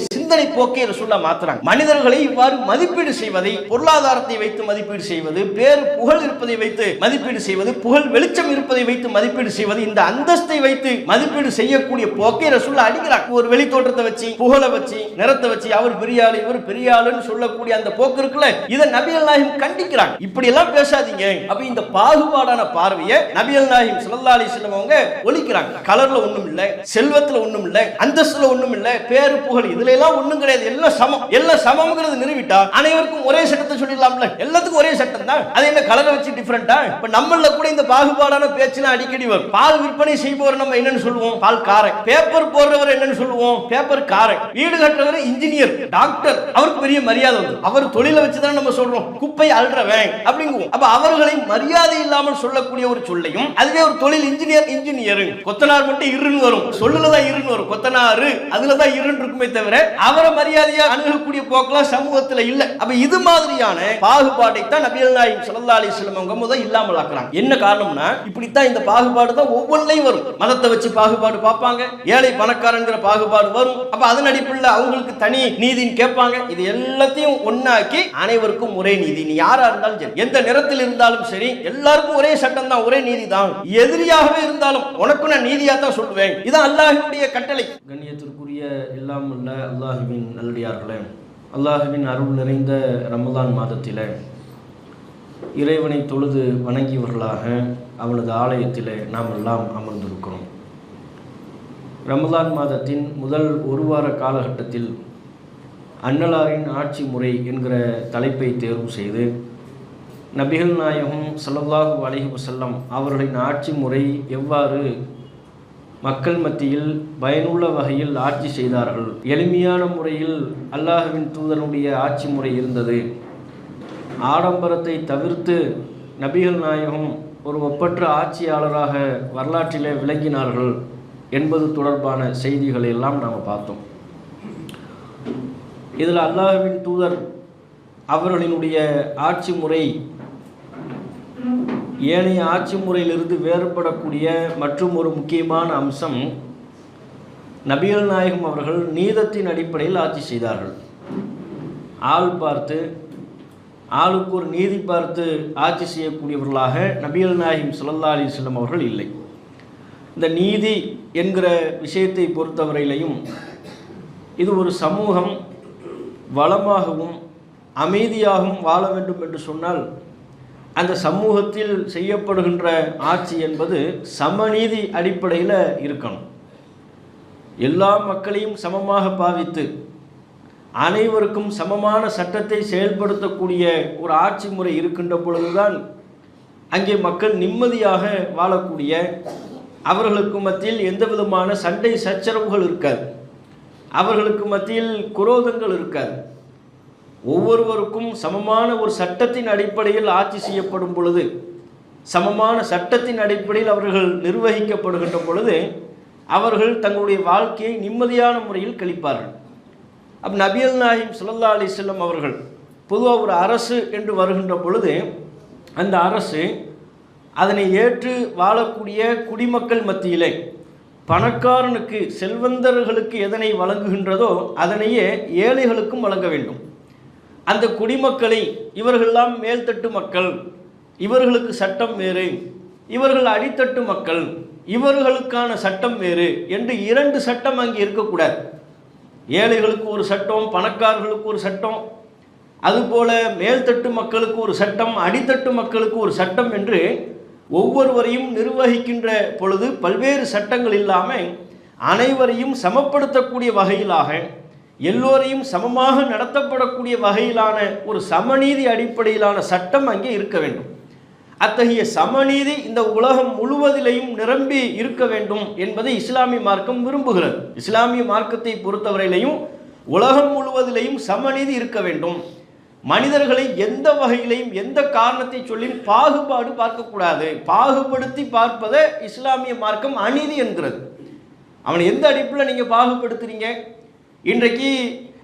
சிந்தனை போக்கை ரசூலுல்லாஹ் மாத்துறாங்க. மனிதர்களை இவ்வாறு மதிப்பீடு செய்வதை, பொருளாதாரத்தை வைத்து மதிப்பீடு செய்வது, பேர் புகழ் இருப்பதை வைத்து மதிப்பீடு செய்வது, புகழ் வெளிச்சம் இருப்பதை வைத்து மதிப்பீடு செய்வது, இந்த அந்தஸ்தை வைத்து மதிப்பீடு செய்யக்கூடிய போக்கை ரசூலுல்லாஹ் அடிக்கிறாங்க. ஒரு வெளி தோற்றத்தை வச்சு, புகழை வச்சு, நிறத்தை வச்சு, அவர் பெரிய ஆளு இவர் பெரிய ஆளுன்னு சொல்லக்கூடிய அந்த போக்கு இருக்குல்ல, இதை நபிகள் நாயகம் கண்டிக்கிறாங்க. இப்படி எல்லாம் பேசாதீங்க. அப்ப இந்த பாகுபாடான பார்வையை நபிகள் நாயகம் ஸல்லல்லாஹு அலைஹி வஸல்லம் அவங்க ஒலிக்கிறாங்க. கலர்ல ஒண்ணும் இல்ல, செல்வத்துல ஒண்ணும் இல்ல, அந்தஸ்துல ஒண்ணும் இல்ல, பேரு புகழ் இதுல எல்லாம் ஒண்ணும் கிடையாது, எல்லாம் சமம். எல்லாம் சமம்ங்கிறது நிறுவிட்டா அனைவருக்கும் ஒரே சட்டத்தை சொல்லிடலாம்ல. எல்லாத்துக்கும் ஒரே சட்டம் தான். அது என்ன கலரை வச்சு டிஃபரெண்டா? இப்ப நம்மள கூட இந்த பாகுபாடான பேச்சுலாம் அடிக்கடி வரும். பால் விற்பனை செய்பவர் நம்ம என்னன்னு சொல்லுவோம்? பால் காரன். பேப்பர் போடுறவர் என்னன்னு சொல்லுவோம்? பேப்பர் காரன். வீடு கட்டுறவர் இன்ஜினியர், டாக்டர், அவருக்கு பெரிய மரியாதை வந்து அவர் தொழிலை வச்சுதான் நம்ம சொல்றோம் குப்பை அல்றவன் அப்படிங்குவோம். அப்ப அவர்களை மரியாதை இல்லாமல் சொல்லக்கூடிய ஒரு சொல்லையும், அதுவே ஒரு தொழில் இன்ஜினியர் கொத்தனார் மட்டும் இருன்னு வரும், சொல்லுலதான் இருன்னு வரும், கொத்தனாரு அதுலதான் இருன்னு இருக்குமே தவிர அவரை மரியாதையா அணுகக்கூடிய போக்கெல்லாம் சமூகத்துல இல்ல. அப்ப இது மாதிரியான பாகுபாட்டை தான் நபிகள் நாயகம் ஸல்லல்லாஹு அலைஹி வஸல்லம் அவங்க முதல் இல்லாமல் ஆக்குறாங்க. என்ன காரணம்னா இப்படித்தான் இந்த பாகுபாடு தான் ஒவ்வொன்றையும் வரும். மதத்தை வச்சு பாகுபாடு பார்ப்பாங்க, ஏழை பணக்காரங்கிற பாகுபாடு வரும். அப்ப அதன் அடிப்படையில் அவங்களுக்கு தனி நீதின்னு கேட்பாங்க. இது எல்லாத்தையும் ஒன்னாக்கி அனைவருக்கும் ஒரே நீதி. நீ யாரா இருந்தாலும் சரி, எந்த நிறத்தில் இருந்தாலும் சரி, எல்லாருக்கும் ஒரே சட்டம் தான், ஒரே நீதி தான். எதிரியாகவே இருந்தாலும் உனக்கு நான் நீதியா தான் சொல்லுவேன். இதான் அல்லாஹ்வுடைய கட்டளை. கண்ணியத்திற்குரிய எல்லாம் உள்ள அல்லாஹ்வின் நல்லடியார்களே, அல்லாஹ்வின் அருள் நிறைந்த ரமலான் மாதத்திலே இறைவனை தொழுது வணங்கியவர்களாக அவனது ஆலயத்திலே நாம் எல்லாம் அமர்ந்திருக்கிறோம். ரமலான் மாதத்தின் முதல் ஒரு வார காலகட்டத்தில் அன்னலாரின் ஆட்சி முறை என்கிற தலைப்பை தேர்வு செய்து நபிகள் நாயகம் ஸல்லல்லாஹு அலைஹி வஸல்லம் அவர்களின் ஆட்சி முறை எவ்வாறு மக்கள் மத்தியில் பயனுள்ள வகையில் ஆட்சி செய்தார்கள், எளிமையான முறையில் அல்லாஹ்வின் தூதனுடைய ஆட்சி முறை இருந்தது, ஆடம்பரத்தை தவிர்த்து நபிகள் நாயகம் ஒரு ஒப்பற்ற ஆட்சியாளராக வரலாற்றிலே விளங்கினார்கள் என்பது தொடர்பான செய்திகளை எல்லாம் நாம் பார்த்தோம். இதில் அல்லாஹ்வின் தூதர் அவர்களினுடைய ஆட்சி முறை ஏனைய ஆட்சி முறையிலிருந்து வேறுபடக்கூடிய மற்றும் ஒரு முக்கியமான அம்சம், நபிகள் நாயகம் அவர்கள் நீதத்தின் அடிப்படையில் ஆட்சி செய்தார்கள். ஆள் பார்த்து, ஆளுக்கு ஒரு நீதி பார்த்து ஆட்சி செய்யக்கூடியவர்களாக நபிகள் நாயகம் ஸல்லல்லாஹு அலைஹி வஸல்லம் அவர்கள் இல்லை. இந்த நீதி என்கிற விஷயத்தை பொறுத்தவரையிலையும் இது ஒரு சமூகம் வளமாகவும் அமைதியாகவும் வாழ வேண்டும் என்று சொன்னால் அந்த சமூகத்தில் செய்யப்படுகின்ற ஆட்சி என்பது சமநீதி அடிப்படையில் இருக்கணும். எல்லா மக்களையும் சமமாக பாவித்து அனைவருக்கும் சமமான சட்டத்தை செயல்படுத்தக்கூடிய ஒரு ஆட்சி முறை இருக்கின்ற பொழுதுதான் அங்கே மக்கள் நிம்மதியாக வாழக்கூடிய, அவர்களுக்கு மத்தியில் எந்த விதமான சண்டை சச்சரவுகள் இருக்காது, அவர்களுக்கு மத்தியில் குரோதங்கள் இருக்காது. ஒவ்வொருவருக்கும் சமமான ஒரு சட்டத்தின் அடிப்படையில் ஆட்சி செய்யப்படும் பொழுது, சமமான சட்டத்தின் அடிப்படையில் அவர்கள் நிர்வகிக்கப்படுகின்ற பொழுது அவர்கள் தங்களுடைய வாழ்க்கையை நிம்மதியான முறையில் கழிப்பார்கள். அப்போ நபிகள் நாயகம் ஸல்லல்லாஹு அலைஹி வஸல்லம் அவர்கள் பொதுவாக ஒரு அரசு என்று வருகின்ற பொழுது அந்த அரசு அதனை ஏற்று வாழக்கூடிய குடிமக்கள் மத்தியிலே பணக்காரனுக்கு செல்வந்தர்களுக்கு எதனை வழங்குகின்றதோ அதனையே ஏழைகளுக்கும் வழங்க வேண்டும். அந்த குடிமக்களை இவர்களெல்லாம் மேல்தட்டு மக்கள், இவர்களுக்கு சட்டம் வேறு, இவர்கள் அடித்தட்டு மக்கள், இவர்களுக்கான சட்டம் வேறு என்று இரண்டு சட்டம் அங்கே இருக்கக்கூடாது. ஏழைகளுக்கு ஒரு சட்டம், பணக்காரர்களுக்கு ஒரு சட்டம், அதுபோல மேல்தட்டு மக்களுக்கு ஒரு சட்டம், அடித்தட்டு மக்களுக்கு ஒரு சட்டம் என்று ஒவ்வொருவரையும் நிர்வகிக்கின்ற பொழுது பல்வேறு சட்டங்கள் இல்லாமல் அனைவரையும் சமப்படுத்தக்கூடிய வகையிலாக, எல்லோரையும் சமமாக நடத்தப்படக்கூடிய வகையிலான ஒரு சமநீதி அடிப்படையிலான சட்டம் அங்கே இருக்க வேண்டும். அத்தகைய சமநீதி இந்த உலகம் முழுவதிலையும் நிரம்பி இருக்க வேண்டும் என்பதை இஸ்லாமிய மார்க்கம் விரும்புகிறது. இஸ்லாமிய மார்க்கத்தை பொறுத்தவரையிலையும் உலகம் முழுவதிலையும் சமநீதி இருக்க வேண்டும். மனிதர்களை எந்த வகையிலையும் எந்த காரணத்தை சொல்லியும் பாகுபாடு பார்க்கக்கூடாது. பாகுபடுத்தி பார்ப்பதை இஸ்லாமிய மார்க்கம் அநீதி என்கிறது. அவனை எந்த அடிப்பில் நீங்கள் பாகுபடுத்துறீங்க? இன்றைக்கு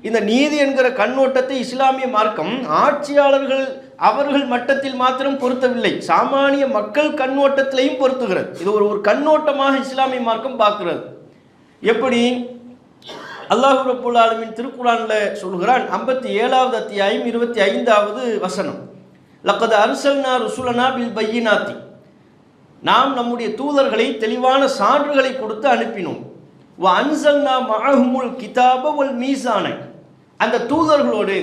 இந்த நீதி என்கிற கண்ணோட்டத்தை இஸ்லாமிய மார்க்கம் ஆட்சியாளர்கள் அவர்கள் மட்டத்தில் மாத்திரம் பொருத்தவில்லை, சாமானிய மக்கள் கண்ணோட்டத்திலையும் பொருத்துகிறது. இது ஒரு கண்ணோட்டமாக இஸ்லாமிய மார்க்கம் பார்க்கிறது. எப்படி அல்லாஹ் ரப்புல் ஆலமீன் திருக்குர்ஆனில் சொல்கிறான், 57வது அத்தியாயம் 25வது வசனம், லக்கத் அர்சல்னா ருசுலனா பில் பையினாத்தி, நாம் நம்முடைய தூதர்களை தெளிவான சான்றுகளை கொடுத்து அனுப்பினோம். வ அன்சல்னா மஅஹுமுல் கிதாப வல் மீசான, அந்த தூதர்களோடு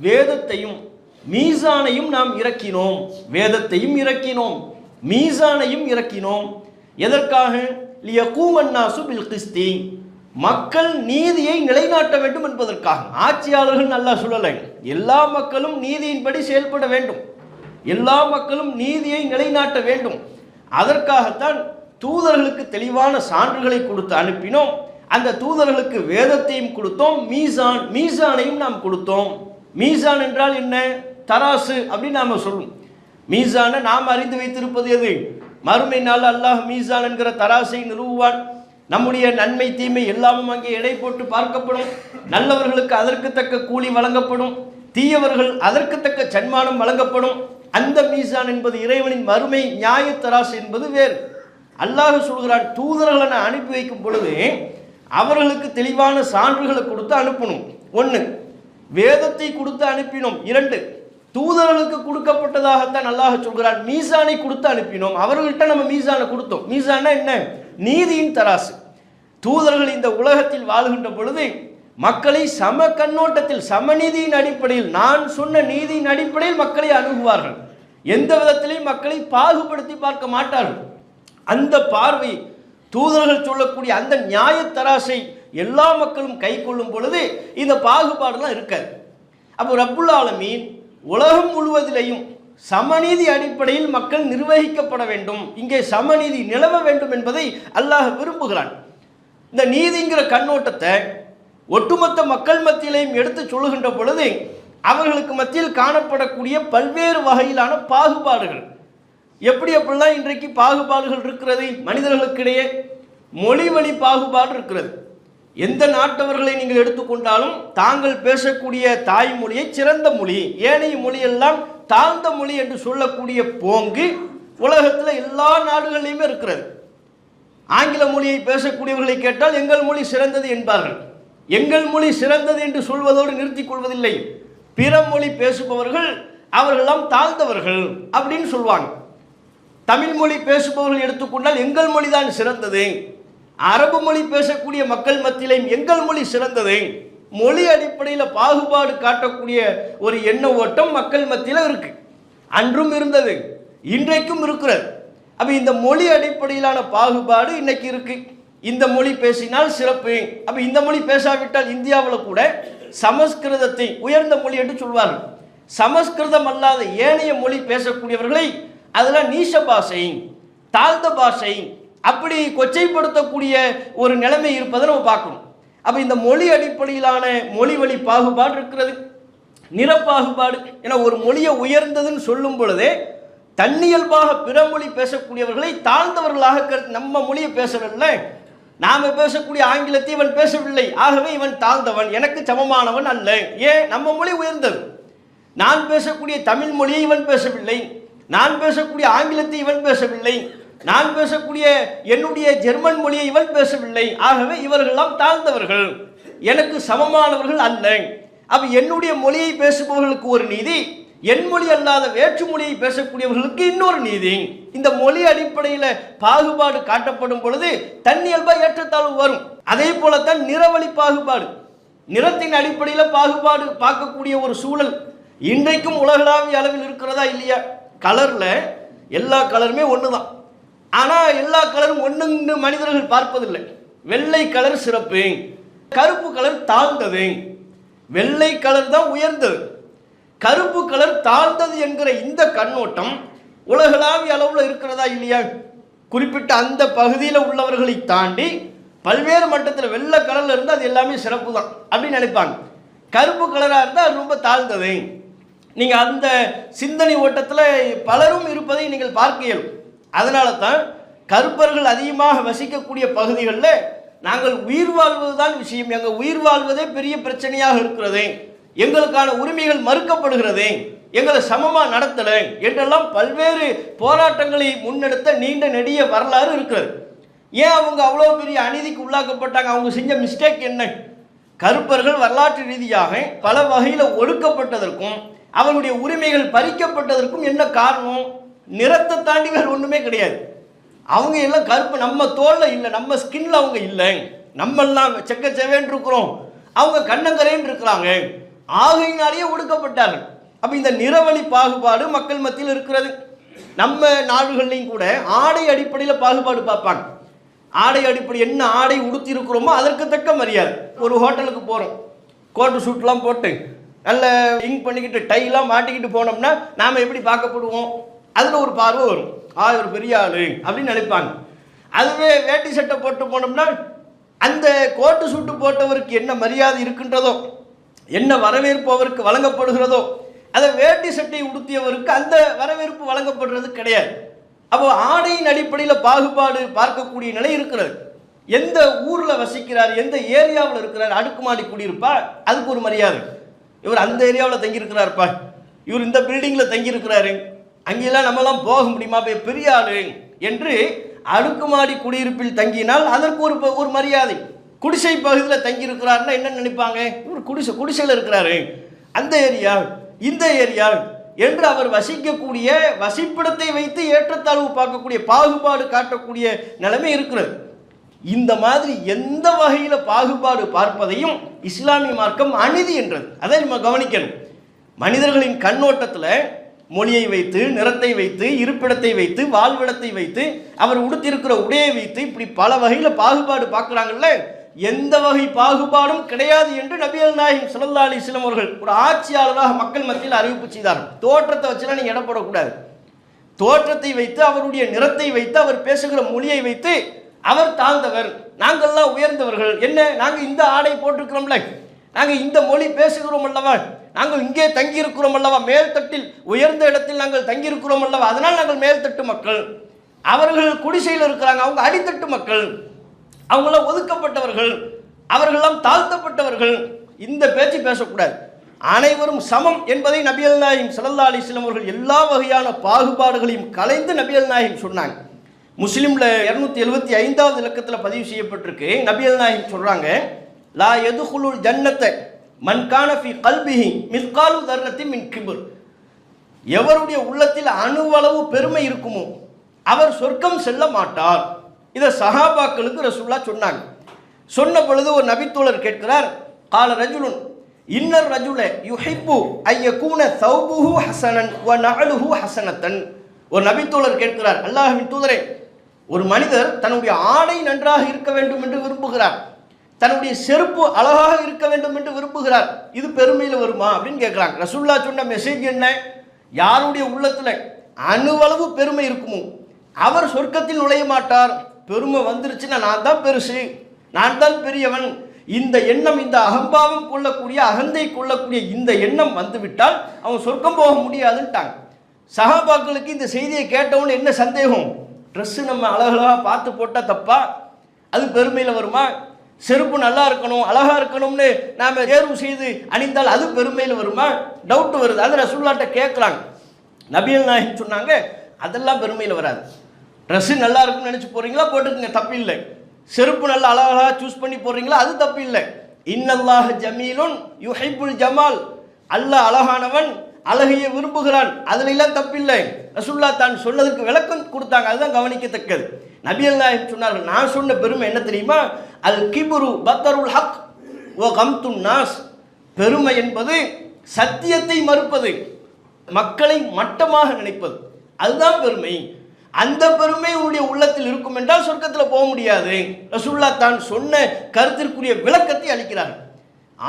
வேதத்தையும் மீசானையும் நாம் இறக்கினோம். வேதத்தையும் இறக்கினோம், மீசானையும் இறக்கினோம். எதற்காக? லியகூமன் நாசு பில் கிஸ்தி, மக்கள் நீதியை நிலைநாட்ட வேண்டும் என்பதற்காக. ஆட்சியாளர்கள் நல்லா சொல்லலை, எல்லா மக்களும் நீதியின்படி செயல்பட வேண்டும், எல்லா மக்களும் நீதியை நிலைநாட்ட வேண்டும். அதற்காகத்தான் தூதர்களுக்கு தெளிவான சான்றுகளை கொடுத்து அனுப்பினோம். அந்த தூதர்களுக்கு வேதத்தையும் கொடுத்தோம், மீசானையும் நாம் கொடுத்தோம். மீசான் என்றால் என்ன? தராசு அப்படின்னு நாம் சொல்லுவோம். மீசானை நாம் அறிந்து வைத்திருப்பது எது? மறுமை நாள் அல்லாஹ் மீசான் என்கிற தராசை நிறுவுவான். நம்முடைய நன்மை தீமை எல்லாமும் அங்கே எடை போட்டு பார்க்கப்படும். நல்லவர்களுக்கு அதற்கு தக்க கூலி வழங்கப்படும், தீயவர்கள் அதற்கு தக்க சன்மானம் வழங்கப்படும். அந்த மீசான் என்பது இறைவனின் மறுமை நியாய தராசு என்பது வேறு. அல்லாஹ் சொல்கிறான், தூதர்களை நான் அனுப்பி வைக்கும் பொழுது அவர்களுக்கு தெளிவான சான்றுகளை கொடுத்து அனுப்பணும். 1, வேதத்தை கொடுத்து அனுப்பினோம். 2, தூதர்களுக்கு கொடுக்கப்பட்டதாகத்தான் அல்லாஹ் சொல்கிறான், மீசானை கொடுத்து அனுப்பினோம். அவர்கள்ட்ட நம்ம மீசானை கொடுத்தோம். மீசானா என்ன? நீதியின் தராசு. தூதர்கள் இந்த உலகத்தில் வாழ்கின்ற பொழுது மக்களை சம கண்ணோட்டத்தில், சமநீதியின் அடிப்படையில், நான் சொன்ன நீதியின் அடிப்படையில் மக்களை அணுகுவார்கள். எந்த விதத்திலையும் மக்களை பாகுபடுத்தி பார்க்க மாட்டார்கள். அந்த பார்வை, தூதர்கள் சொல்லக்கூடிய அந்த நியாய தராசை எல்லா மக்களும் கை கொள்ளும் பொழுது இந்த பாகுபாடுலாம் இருக்காது. அப்போ ரப்புல் ஆலமீன் உலகம் முழுவதிலையும் சமநீதி அடிப்படையில் மக்கள் நிர்வகிக்கப்பட வேண்டும், இங்கே சமநீதி நிலவ வேண்டும் என்பதை அல்லாஹ் விரும்புகிறான். இந்த நீதிங்கிற கண்ணோட்டத்தை ஒட்டுமொத்த மக்கள் மத்தியிலையும் எடுத்து சொல்லுகின்ற பொழுது அவர்களுக்கு மத்தியில் காணப்படக்கூடிய பல்வேறு வகையிலான பாகுபாடுகள், எப்படிலாம் இன்றைக்கு பாகுபாடுகள் இருக்கிறது மனிதர்களுக்கிடையே? மொழி வழி பாகுபாடு இருக்கிறது. எந்த நாட்டவர்களை நீங்கள் எடுத்துக்கொண்டாலும் தாங்கள் பேசக்கூடிய தாய்மொழியை சிறந்த மொழி, ஏனைய மொழியெல்லாம் தாழ்ந்த மொழி என்று சொல்லக்கூடிய போங்கு உலகத்தில் எல்லா நாடுகளிலுமே இருக்கிறது. ஆங்கில மொழியை பேசக்கூடியவர்களை கேட்டால் எங்கள் மொழி சிறந்தது என்பார்கள். எங்கள் மொழி சிறந்தது என்று சொல்வதோடு நிறுத்திக் கொள்வதில்லை. பிற மொழி பேசுபவர்கள் அவர்களெல்லாம் தாழ்ந்தவர்கள் அப்படின்னு சொல்லுவாங்க. தமிழ் மொழி பேசுபவர்கள் எடுத்துக்கொண்டால் எங்கள் மொழி தான் சிறந்தது. அரபு மொழி பேசக்கூடிய மக்கள் மத்தியிலையும் எங்கள் மொழி சிறந்தது. மொழி அடிப்படையில் பாகுபாடு காட்டக்கூடிய ஒரு எண்ண ஓட்டம் மக்கள் மத்தியில் இருக்கு. அன்றும் இருந்தது, இன்றைக்கும் இருக்கிறது. அப்போ இந்த மொழி அடிப்படையிலான பாகுபாடு இன்னைக்கு இருக்கு. இந்த மொழி பேசினால் சிறப்பு, அப்போ இந்த மொழி பேசாவிட்டால் இந்தியாவில் கூட சமஸ்கிருதத்தை உயர்ந்த மொழி என்று சொல்வார்கள். சமஸ்கிருதம் அல்லாத ஏனைய மொழி பேசக்கூடியவர்களை அதெல்லாம் நீச பாஷை, தாழ்ந்த பாஷை, அப்படி கொச்சைப்படுத்தக்கூடிய ஒரு நிலைமை இருப்பதை நம்ம பார்க்கணும். அப்போ இந்த மொழி அடிப்படையிலான மொழி வழி பாகுபாடு இருக்கிறது. நிறப்பாகுபாடு, ஏன்னா ஒரு மொழியை உயர்ந்ததுன்னு சொல்லும் பொழுதே தன்னியல்பாக பிற மொழி பேசக்கூடியவர்களை தாழ்ந்தவர்களாக நம்ம மொழியை பேசவில்ல, நாம் பேசக்கூடிய ஆங்கிலத்தை இவன் பேசவில்லை, ஆகவே இவன் தாழ்ந்தவன், எனக்கு சமமானவன் அல்ல. ஏன்? நம்ம மொழி உயர்ந்தது. நான் பேசக்கூடிய தமிழ் மொழியை இவன் பேசவில்லை, நான் பேசக்கூடிய ஆங்கிலத்தை இவன் பேசவில்லை, நான் பேசக்கூடிய என்னுடைய ஜெர்மன் மொழியை இவன் பேசவில்லை, ஆகவே இவர்களெல்லாம் தாழ்ந்தவர்கள், எனக்கு சமமானவர்கள் அல்ல. அப்ப என்னுடைய மொழியை பேசுபவர்களுக்கு ஒரு நீதி, என் மொழி அல்லாத வேற்று மொழியை பேசக்கூடியவர்களுக்கு இன்னொரு நீதி. இந்த மொழி அடிப்படையில் பாகுபாடு காட்டப்படும் பொழுது தன்னியல்பா ஏற்றத்தாழ்வு வரும். அதே போலத்தான் நிறவழி பாகுபாடு, நிறத்தின் அடிப்படையில் பாகுபாடு பார்க்கக்கூடிய ஒரு சூழல் இன்றைக்கும் உலகளாவிய அளவில் இருக்கிறதா இல்லையா? கலர்ல எல்லா கலருமே ஒன்று தான், ஆனால் எல்லா கலரும் ஒன்று மனிதர்கள் பார்ப்பதில்லை. வெள்ளை கலர் சிறப்பு, கருப்பு கலர் தாழ்ந்தது, வெள்ளை கலர் தான் உயர்ந்தது, கருப்பு கலர் தாழ்ந்தது என்கிற இந்த கண்ணோட்டம் உலகளாவிய அளவில் இருக்கிறதா இல்லையா? குறிப்பிட்ட அந்த பகுதியில் உள்ளவர்களை தாண்டி பல்வேறு மட்டத்தில் வெள்ளை கலரில் இருந்தால் அது எல்லாமே சிறப்பு தான் அப்படின்னு நினைப்பாங்க. கருப்பு கலராக இருந்தால் அது ரொம்ப தாழ்ந்தது. நீங்கள் அந்த சிந்தனை ஓட்டத்தில் பலரும் இருப்பதை நீங்கள் பார்க்க இயலும். அதனால தான் கருப்பர்கள் அதிகமாக வசிக்கக்கூடிய பகுதிகளில் நாங்கள் உயிர் வாழ்வது தான் விஷயம், எங்கள் உயிர் வாழ்வதே பெரிய பிரச்சனையாக இருக்கிறது, எங்களுக்கான உரிமைகள் மறுக்கப்படுகிறது, எங்களை சமமாக நடத்தலை என்றெல்லாம் பல்வேறு போராட்டங்களை முன்னெடுத்த நீண்ட நெடிய வரலாறு இருக்கிறது. ஏன் அவங்க அவ்வளோ பெரிய அநீதிக்கு உள்ளாக்கப்பட்டாங்க? அவங்க செஞ்ச மிஸ்டேக் என்ன? கருப்பர்கள் வரலாற்று ரீதியாக பல வகையில் ஒடுக்கப்பட்டதற்கும் அவர்களுடைய உரிமைகள் பறிக்கப்பட்டதற்கும் என்ன காரணம்? நிறத்தை தாண்டி வேறு ஒன்றுமே கிடையாது. அவங்க எல்லாம் கருப்பு, நம்ம தோல்ல இல்லை, நம்ம ஸ்கின்ல அவங்க இல்லை, நம்மெல்லாம் செக்கச்செவேன்னு இருக்கிறோம், அவங்க கண்ணங்கரேன்னு இருக்கிறாங்க. ஆகையினாலேயே ஒடுக்கப்பட்டார்கள். அப்போ இந்த நிறவழி பாகுபாடு மக்கள் மத்தியில் இருக்கிறது. நம்ம நாடுகள்லையும் கூட ஆடை அடிப்படையில் பாகுபாடு பார்ப்பாங்க. ஆடை அடிப்படை, என்ன ஆடை உடுத்தி இருக்கிறோமோ அதற்கு தக்க மரியாதை. ஒரு ஹோட்டலுக்கு போகிறோம், கோட்டு சூட்லாம் போட்டு நல்ல இங்க் பண்ணிக்கிட்டு டைலாம் மாட்டிக்கிட்டு போனோம்னா நாம் எப்படி பார்க்கப்படுவோம்? அதில் ஒரு பார்வை வரும், ஒரு பெரிய ஆளு அப்படின்னு நினைப்பாங்க. அதுவே வேட்டி சட்டை போட்டு போனோம்னா அந்த கோட்டு சூட்டு போட்டவருக்கு என்ன மரியாதை இருக்கின்றதோ, என்ன வரவேற்பு அவருக்கு வழங்கப்படுகிறதோ, அதை வேட்டி சட்டை உடுத்தியவருக்கு அந்த வரவேற்பு வழங்கப்படுறது கிடையாது. அப்போ ஆடையின் அடிப்படையில் பாகுபாடு பார்க்கக்கூடிய நிலை இருக்கிறது. எந்த ஊரில் வசிக்கிறார், எந்த ஏரியாவில் இருக்கிறார், அடுக்குமாடி குடியிருப்பா, அதுக்கு ஒரு மரியாதை. இவர் அந்த ஏரியாவில் தங்கியிருக்கிறாருப்பா, இவர் இந்த பில்டிங்கில் தங்கியிருக்கிறாரு, அங்கெல்லாம் நம்மலாம் போக முடியுமா, பெரிய ஆளு என்று அடுக்குமாடி குடியிருப்பில் தங்கினால் அதற்கு ஒரு மரியாதை. குடிசை பகுதியில் தங்கியிருக்கிறாருன்னா என்ன நினைப்பாங்க? இவர் குடிசையில் இருக்கிறாரு, அந்த ஏரியா இந்த ஏரியா என்று அவர் வசிக்கக்கூடிய வசிப்பிடத்தை வைத்து ஏற்றத்தாழ்வு பார்க்கக்கூடிய, பாகுபாடு காட்டக்கூடிய நிலைமை இருக்கிறது. இந்த மாதிரி எந்த வகையில் பாகுபாடு பார்ப்பதையும் இஸ்லாமிய மார்க்கம் அநீதி என்றது. அதை நம்ம கவனிக்கணும். மனிதர்களின் கண்ணோட்டத்தில் மொழியை வைத்து, நிறத்தை வைத்து, இருப்பிடத்தை வைத்து, வாழ்விடத்தை வைத்து, அவர் உடுத்திருக்கிற உடையை வைத்து, இப்படி பல வகையில் பாகுபாடு பார்க்குறாங்கல்ல, எந்த வகை பாகுபாடும் கிடையாது என்று நபிகள் நாயகம் ஸல்லல்லாஹு அலைஹி வஸல்லம் அவர்கள் ஒரு ஆட்சியாளராக மக்கள் மத்தியில் அறிவிப்பு செய்தார். தோற்றத்தை வச்சுலாம் நீங்கள் இடப்படக்கூடாது. தோற்றத்தை வைத்து, அவருடைய நிறத்தை வைத்து, அவர் பேசுகிற மொழியை வைத்து அவர் தாழ்ந்தவர், நாங்கள்லாம் உயர்ந்தவர்கள், என்ன நாங்கள் இந்த ஆடை போட்டிருக்கிறோம்ல, நாங்கள் இந்த மொழி பேசுகிறோம் அல்லவா, நாங்கள் இங்கே தங்கியிருக்கிறோம் அல்லவா, மேல்தட்டில் உயர்ந்த இடத்தில் நாங்கள் தங்கியிருக்கிறோம் அல்லவா, அதனால் நாங்கள் மேல்தட்டு மக்கள், அவர்கள் குடிசையில் இருக்கிறாங்க, அவங்க அடித்தட்டு மக்கள், அவங்களாம் ஒதுக்கப்பட்டவர்கள், அவர்களெல்லாம் தாழ்த்தப்பட்டவர்கள். இந்த பேச்சு பேசக்கூடாது. அனைவரும் சமம் என்பதை நபிகள் நாயகம் ஸல்லல்லாஹு அலைஹி வஸல்லம் அவர்கள் எல்லா வகையான பாகுபாடுகளையும் கலைந்து நபிகள் நாயகம் சொன்னாங்க. முஸ்லிம்ல 275வது இலக்கத்தில் பதிவு செய்யப்பட்டிருக்கு. நபிகள் நாயகம் சொல்றாங்க, லா யதுகுலுல் ஜன்னத மன் கான ஃபீ கல்பிஹி மிஸ்காலு தர்ரத்தின் மின் கிப்ர். எவருடைய உள்ளத்தில் அணுவளவு பெருமை இருக்குமோ அவர் சொர்க்கம் செல்ல மாட்டார். இதை சஹாபாக்களுக்கு ரசூலுல்லாஹ் சொன்னாங்க. சொன்ன பொழுது ஒரு நபித்தோழர் கேட்கிறார், கால ரஜுலுன் இன்னர் ரஜுல யுஹிப்பு ஐயகூன தௌபுஹு ஹஸனன் வ நஅலுஹு ஹஸனத்தன். ஒரு நபித்தோழர் கேட்கிறார், அல்லாஹ்வின் தூதரே, ஒரு மனிதர் தன்னுடைய ஆடை நன்றாக இருக்க வேண்டும் என்று விரும்புகிறார், தன்னுடைய செருப்பு அழகாக இருக்க வேண்டும் என்று விரும்புகிறார், இது பெருமையில் வருமா அப்படின்னு கேட்குறாங்க. ரசூலுல்லாஹ் சொன்ன மெசேஜ் என்ன? யாருடைய உள்ளத்தில் அணுவளவு பெருமை இருக்குமோ அவர் சொர்க்கத்தில் நுழைய மாட்டார். பெருமை வந்துருச்சுன்னா நான் தான் பெருசு, நான் தான் பெரியவன், இந்த எண்ணம், இந்த அகம்பாவம் கொள்ளக்கூடிய, அகந்தை கொள்ளக்கூடிய இந்த எண்ணம் வந்துவிட்டால் அவன் சொர்க்கம் போக முடியாதுன்ட்டாங்க. சஹாபாக்களுக்கு இந்த செய்தியை கேட்டவொன்னு என்ன சந்தேகம்? ட்ரெஸ்ஸு நம்ம அழகழகாக பார்த்து போட்டால் தப்பா? அது பெருமையில் வருமா? செருப்பு நல்லா இருக்கணும், அழகாக இருக்கணும்னு நாம் தேர்வு செய்து அணிந்தால் அது பெருமையில் வருமா? டவுட் வருது. அது ரசூலுல்லாஹ்ட்ட கேட்குறாங்க. நபிகள் நாயகம் சொன்னாங்க, அதெல்லாம் பெருமையில் வராது. ட்ரெஸ்ஸு நல்லா இருக்குன்னு நினச்சி போகிறீங்களா, போட்டுக்குங்க, தப்பு இல்லை. செருப்பு நல்லா அழகாக சூஸ் பண்ணி போடுறீங்களா, அது தப்பு இல்லை. இன்னல்லாஹ ஜமீலுன் யுஹிப்புல் ஜமால். அல்லாஹ் அழகானவன், அழகையை விரும்புகிறான், அதுல எல்லாம் தப்பில்லை. ரசூலுல்லாஹ் தான் சொன்னதுக்கு விளக்கம் கொடுத்தாங்க. அதுதான் கவனிக்கத்தக்கது. நபிகள் நாயகம் சொன்னார்கள், நான் சொன்ன பெருமை என்ன தெரியுமா? அல் கிபுரு பத்தருல் ஹக் வ கம்துன் நாஸ். பெருமை என்பது சத்தியத்தை மறுப்பது, மக்களை மட்டமாக நினைப்பது, அதுதான் பெருமை. அந்த பெருமை உன்னுடைய உள்ளத்தில் இருக்கும் என்றால் சொர்க்கத்தில் போக முடியாது. ரசூலுல்லாஹ் தான் சொன்ன கருத்திற்குரிய விளக்கத்தை அளிக்கிறார்கள்.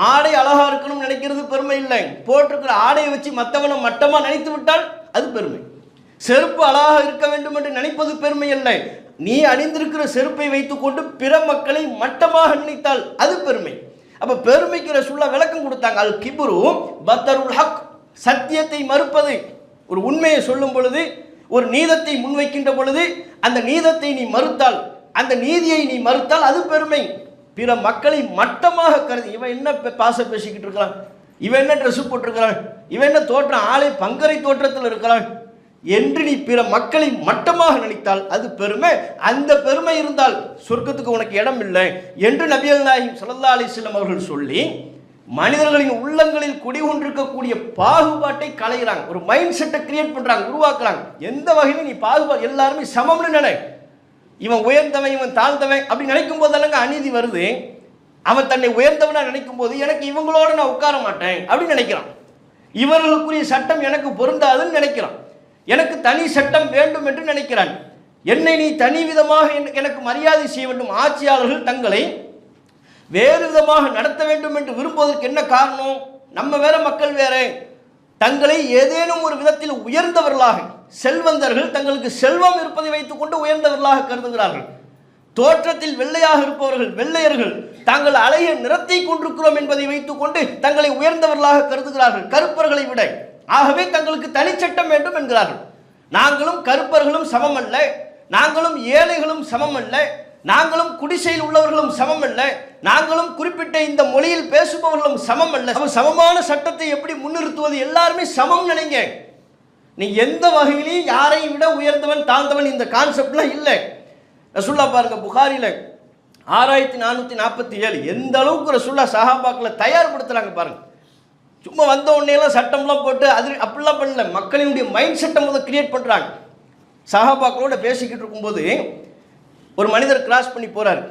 ஆடை அழகா இருக்கணும்னு நினைக்கிறது பெருமை இல்லை. போட்டிருக்கிற ஆடையை வச்சு மற்றவனை மட்டமாக நினைத்து விட்டால் அது பெருமை. செருப்பு அழகாக இருக்க வேண்டும் என்று நினைப்பது பெருமை இல்லை. நீ அணிந்திருக்கிற செருப்பை வைத்துக்கொண்டு பிற மக்களை மட்டமாக நினைத்தால் அது பெருமை. அப்ப பெருமைக்கு ரசூலுல்லாஹ் விளக்கம் கொடுத்தாங்க. அல் கிப்ரு பத்தருல் ஹக். சத்தியத்தை மறுப்பது. ஒரு உண்மையை சொல்லும் பொழுது, ஒரு நீதத்தை முன்வைக்கின்ற பொழுது அந்த நீதத்தை நீ மறுத்தால், அந்த நீதியை நீ மறுத்தால் அது பெருமை. பிற மக்களை மட்டமாக கருதி, இவன் என்ன பாச பேசிக்கிட்டு இருக்கிறான், இவன் என்ன ட்ரெஸ் போட்டிருக்கிறான், இவன் என்ன தோற்றம், ஆளை பங்கரை தோற்றத்தில் இருக்கிறான், என்று நீ பிற மக்களை மட்டமாக நினைத்தால் அது பெருமை. அந்த பெருமை இருந்தால் சொர்க்கத்துக்கு உனக்கு இடம் இல்லை என்று நபிகள் நாயகம் ஸல்லல்லாஹு அலைஹி வஸல்லம் அவர்கள் சொல்லி மனிதர்களின் உள்ளங்களில் குடிகொண்டிருக்கக்கூடிய பாகுபாட்டை களைகிறாங்க. ஒரு மைண்ட் செட்டை கிரியேட் பண்றாங்க, உருவாக்குறாங்க. எந்த வகையிலும் நீ பாகுபாடு, எல்லாருமே சமம்னு நினை. இவன் உயர்ந்தவன் இவன் தாழ்ந்தவன் அப்படி நினைக்கும் போதெல்லாம் அநீதி வருது. அவன் தன்னை உயர்ந்தவனா நினைக்கும் போது எனக்கு இவங்களோட நான் உட்கார மாட்டேன் அப்படின்னு நினைக்கிறான். இவர்களுக்குரிய சட்டம் எனக்கு பொருந்தாதுன்னு நினைக்கிறான். எனக்கு தனி சட்டம் வேண்டும் என்று நினைக்கிறான். என்னை நீ தனி விதமாக எனக்கு மரியாதை செய்ய வேண்டும். ஆட்சியாளர்கள் தங்களை வேறு விதமாக நடத்த வேண்டும் என்று விரும்புவதற்கு என்ன காரணம்? நம்ம வேற, மக்கள் வேற. தங்களை ஏதேனும் ஒரு விதத்தில் உயர்ந்தவர்களாக, செல்வந்தர்கள் தங்களுக்கு செல்வம் இருப்பதை வைத்துக் கொண்டு உயர்ந்தவர்களாக கருதுகிறார்கள். தோற்றத்தில் வெள்ளையாக இருப்பவர்கள், வெள்ளையர்கள் தாங்கள் அழகிய நிறத்தை கொண்டிருக்கிறோம் என்பதை வைத்துக் கொண்டு தங்களை உயர்ந்தவர்களாக கருதுகிறார்கள் கருப்பர்களை விட. ஆகவே தங்களுக்கு தனிச்சட்டம் வேண்டும் என்கிறார்கள். நாங்களும் கருப்பர்களும் சமம் அல்ல, நாங்களும் ஏழைகளும் சமம் அல்ல, நாங்களும் குடிசையில் உள்ளவர்களும் சமம் அல்ல, நாங்களும் குறிப்பிட்ட இந்த மொழியில் பேசுபவர்களும் சமம் அல்ல. சமமான சட்டத்தை எப்படி முன்னிறுத்துவது? எல்லாருமே சமம் நினைங்க. நீ எந்த வகையிலையும் யாரையும் விட உயர்ந்தவன் தாழ்ந்தவன் இந்த கான்செப்ட்லாம் இல்லை. ரசூல்லா பாருங்க, புகாரில 6447 எந்த அளவுக்கு ரசூல்லா சஹாபாக்களை தயார்படுத்துறாங்க பாருங்க. சும்மா வந்த உடனே எல்லாம் சட்டம்லாம் போட்டு அது அப்படிலாம் பண்ணல. மக்களினுடைய மைண்ட் செட்டை முதல் கிரியேட் பண்றாங்க. சஹாபாக்களோட பேசிக்கிட்டு இருக்கும்போது ஒரு மனிதர் கிராஸ் பண்ணி போறாரு.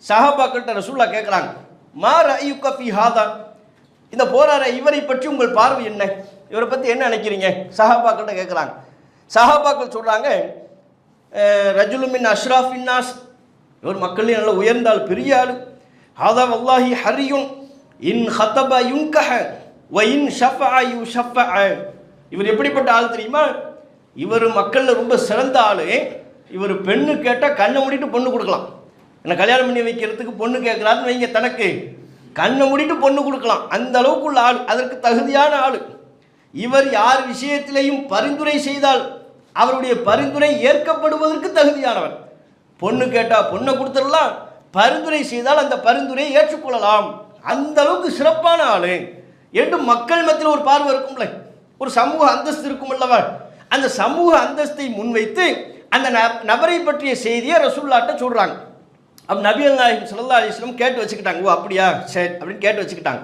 சஹாபாக்கள்கிட்ட ரசூல்லா கேட்குறாங்க, மா ரஅயுக ஃபீ ஹாதா, இந்த போறாரு இவரை பற்றி உங்கள் பார்வை என்ன? இவரை பற்றி என்ன நினைக்கிறீங்க? சஹாபாக்கள்கிட்ட கேட்குறாங்க. சஹாபாக்கள் சொல்கிறாங்க, ரஜுலுமின் அஷ்ராஃபின் நாஸ், இவர் மக்களே நல்ல உயர்ந்தால் பெரிய ஆள். ஹாதா வல்லாஹி ஹரியுன் இன் ஹதப யுன்கஹ வ இன் ஷஃபஅ யுஷஃபஅ. இவர் எப்படிப்பட்ட ஆள் தெரியுமா? இவர் மக்களில் ரொம்ப சிறந்த ஆள். இவர் பெண்ணு கேட்டால் கண்ணை மூடிட்டு பொண்ணு கொடுக்கலாம். என்ன கல்யாணம் பண்ணி வைக்கிறதுக்கு பொண்ணு கேட்குறாருன்னு வைங்க, தனக்கு கண்ணை மூடிட்டு பொண்ணு கொடுக்கலாம். அந்த அளவுக்கு உள்ள ஆள், அதற்கு தகுதியான ஆள். இவர் யார் விஷயத்திலையும் பரிந்துரை செய்தால் அவருடைய பரிந்துரை ஏற்கப்படுவதற்கு தகுதியானவர். பொண்ணு கேட்டால் பொண்ணை கொடுத்துடலாம், பரிந்துரை செய்தால் அந்த பரிந்துரையை ஏற்றுக்கொள்ளலாம். அந்த அளவுக்கு சிறப்பான ஆள் என்று மக்கள் மத்தியில் ஒரு பார்வை இருக்கும்ல, ஒரு சமூக அந்தஸ்து இருக்கும் அல்லவா? அந்த சமூக அந்தஸ்தை முன்வைத்து அந்த நபரை பற்றிய செய்தியை ரசூலுல்லாஹ்ட்ட சொல்கிறாங்க. அப்போ நபிகள் நாயகம் ஸல்லல்லாஹு அலைஹி வஸல்லம் கேட்டு வச்சுக்கிட்டாங்க. ஓ அப்படியா, சரி அப்படின்னு கேட்டு வச்சுக்கிட்டாங்க.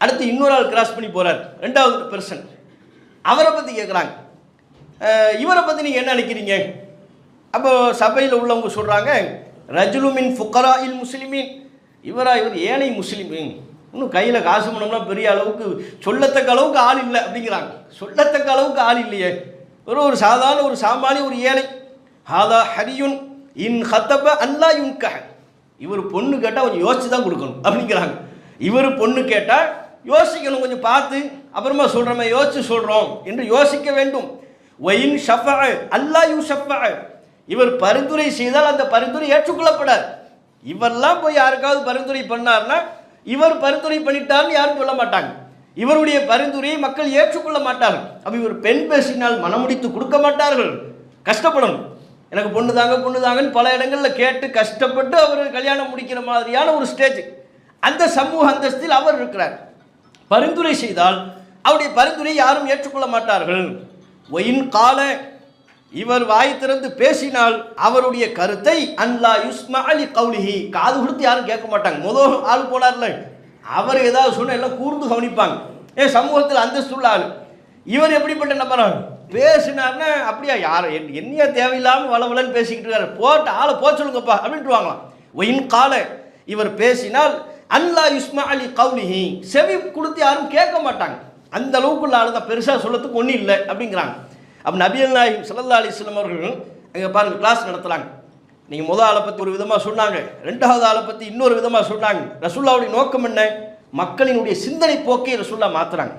அடுத்து இன்னொரு ஆள் கிராஸ் பண்ணி போகிறார், ரெண்டாவது பெர்சன். அவரை பற்றி கேட்குறாங்க, இவரை பற்றி நீங்கள் என்ன நினைக்கிறீங்க? அப்போ சபையில் உள்ளவங்க சொல்கிறாங்க, ரஜுலுமின் ஃபுக்கரா இல் முஸ்லிமீன், இவர் ஏழை முஸ்லீம், இன்னும் கையில் காசு பணம்னா பெரிய அளவுக்கு சொல்லத்தக்க அளவுக்கு ஆள் இல்லை அப்படிங்கிறாங்க. சொல்லத்தக்க அளவுக்கு ஆள் இல்லையே, ஒரு சாதாரண ஒரு சாமானிய ஒரு ஏழை. ஹாதா ஹரியுன் இன் ஹத்தப அல்லா யுன்கஹ, இவர் பொண்ணு கேட்டால் கொஞ்சம் யோசிச்சு தான் கொடுக்கணும் அப்படிங்கிறாங்க. இவர் பொண்ணு கேட்டால் யோசிக்கணும், கொஞ்சம் பார்த்து அப்புறமா சொல்கிறோமே, யோசிச்சு சொல்கிறோம் என்று யோசிக்க வேண்டும். ஒயின் ஷஃபஅ அல்லா யுஷஃபஅ, இவர் பரிந்துரை செய்தால் அந்த பரிந்துரை ஏற்றுக்கொள்ளப்படாது. இவரெல்லாம் போய் யாருக்காவது பரிந்துரை பண்ணார்னா இவர் பரிந்துரை பண்ணிட்டார்னு யாரும் சொல்ல மாட்டாங்க. இவருடைய பரிந்துரையை மக்கள் ஏற்றுக்கொள்ள மாட்டார்கள். அப்போ இவர் பெண் பேசினால் மனமுடித்து கொடுக்க மாட்டார்கள், கஷ்டப்படணும். எனக்கு பொண்ணு தாங்க பொண்ணு தாங்கன்னு பல இடங்களில் கேட்டு கஷ்டப்பட்டு அவர் கல்யாணம் முடிக்கிற மாதிரியான ஒரு ஸ்டேஜ், அந்த சமூக அந்தஸ்தில் அவர் இருக்கிறார். பரிந்துரை செய்தால் அவருடைய பரிந்துரை யாரும் ஏற்றுக்கொள்ள மாட்டார்கள். ஒயின் கால, இவர் வாய் திறந்து பேசினால் அவருடைய கருத்தை அன்லா யுஸ்மா அலி கவுலிஹி, காது கொடுத்து யாரும் கேட்க மாட்டாங்க. முதல் ஆள் போனார்ல, அவர் ஏதாவது சொன்ன எல்லாம் கூர்ந்து கவனிப்பாங்க. சமூகத்தில் அந்தஸ்துள்ள ஆள். இவர் எப்படிப்பட்ட நபரா? பேசினார்னா அப்படியா, யார் என்னையா தேவையில்லாமல் வளவலன்னு பேசிக்கிட்டு இருக்காரு, போட்டு ஆளை போ சொல்லுங்கப்பா அப்படின்ட்டு வாங்கலாம். ஒயின் கால, இவர் பேசினால் அன்லா யுஸ்மா அலி கவுலிஹி, செவி கொடுத்து யாரும் கேட்க மாட்டாங்க. அந்த அளவுக்குள்ள ஆள் தான், பெருசாக சொல்லத்துக்கு ஒன்றும் இல்லை அப்படிங்கிறாங்க. அப்போ நபிகள் நாயகம் ஸல்லல்லாஹு அலைஹி வஸல்லம் அவர்கள் அங்கே பாருங்கள் கிளாஸ் நடத்துகிறாங்க. நீங்கள் முதல் ஆளை பற்றி ஒரு விதமாக சொன்னாங்க, ரெண்டாவது ஆளை பற்றி இன்னொரு விதமாக சொன்னாங்க. ரசூல்லாவுடைய நோக்கம் என்ன? மக்களினுடைய சிந்தனை போக்கை ரசூல்லா மாற்றுறாங்க.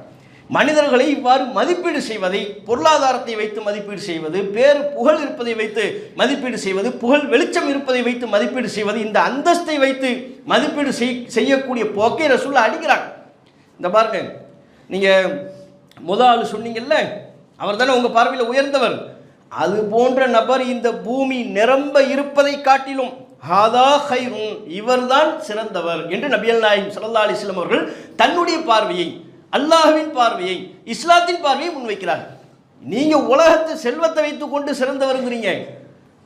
மனிதர்களை இவ்வாறு மதிப்பீடு செய்வதை, பொருளாதாரத்தை வைத்து மதிப்பீடு செய்வது, பேர் புகழ் இருப்பதை வைத்து மதிப்பீடு செய்வது, புகழ் வெளிச்சம் இருப்பதை வைத்து மதிப்பீடு செய்வது, இந்த அந்தஸ்தை வைத்து மதிப்பீடு செய்யக்கூடிய போக்கை ரசூல்லா அடிக்கிறாங்க. இந்த பாருங்க, நீங்கள் முதல் ஆள் சொன்னீங்கல்ல, அவர் தானே உங்கள் பார்வையில் உயர்ந்தவர். அது போன்ற நபர் இந்த பூமி நிரம்ப இருப்பதை காட்டிலும் ஹாதா ஹைருன், இவர்தான் சிறந்தவர் என்று நபிகள் நாயகம் ஸல்லல்லாஹு அலைஹி வஸல்லம் அவர்கள் தன்னுடைய பார்வையை, அல்லாஹ்வின் பார்வையை, இஸ்லாத்தின் பார்வையை முன்வைக்கிறார்கள். நீங்கள் உலகத்து செல்வத்தை வைத்துக்கொண்டு சிறந்தவருங்கிறீங்க,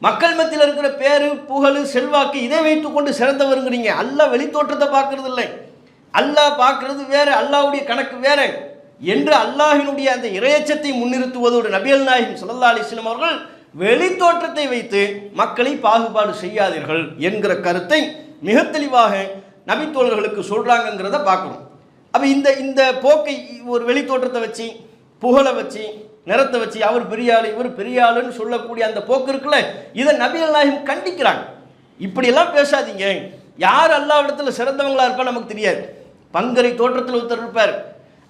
மக்கள் மத்தியில் இருக்கிற பேரு புகழ் செல்வாக்கு இதை வைத்துக்கொண்டு சிறந்தவருங்கிறீங்க. அல்லாஹ் வெளித்தோற்றத்தை பார்க்கறது இல்லை, அல்லாஹ் பார்க்கறது வேற, அல்லாஹ்வுடைய கணக்கு வேற என்று அல்லாஹினுடைய அந்த இறையச்சத்தை முன்னிறுத்துவதோடு நபிகள் நாயகம் ஸல்லல்லாஹு அலைஹி வஸல்லம் அவர்கள் வெளித்தோற்றத்தை வைத்து மக்களை பாகுபாடு செய்யாதீர்கள் என்கிற கருத்தை மிக தெளிவாக நபித்தோழர்களுக்கு சொல்றாங்கிறத பார்க்கணும். அப்போ இந்த போக்கை ஒரு வெளித்தோற்றத்தை வச்சு புகழை வச்சு நிறத்தை வச்சு அவர் பெரிய ஆள் இவர் பெரிய ஆளுன்னு சொல்லக்கூடிய அந்த போக்கு இருக்குல்ல, இதை நபிகள் நாயகம் கண்டிக்கிறாங்க. இப்படியெல்லாம் பேசாதீங்க. யார் அல்லாஹ்விடத்தில் சிறந்தவங்களா இருப்பா நமக்கு தெரியாது. பங்கரை தோற்றத்தில் ஒருத்தர் இருப்பார்,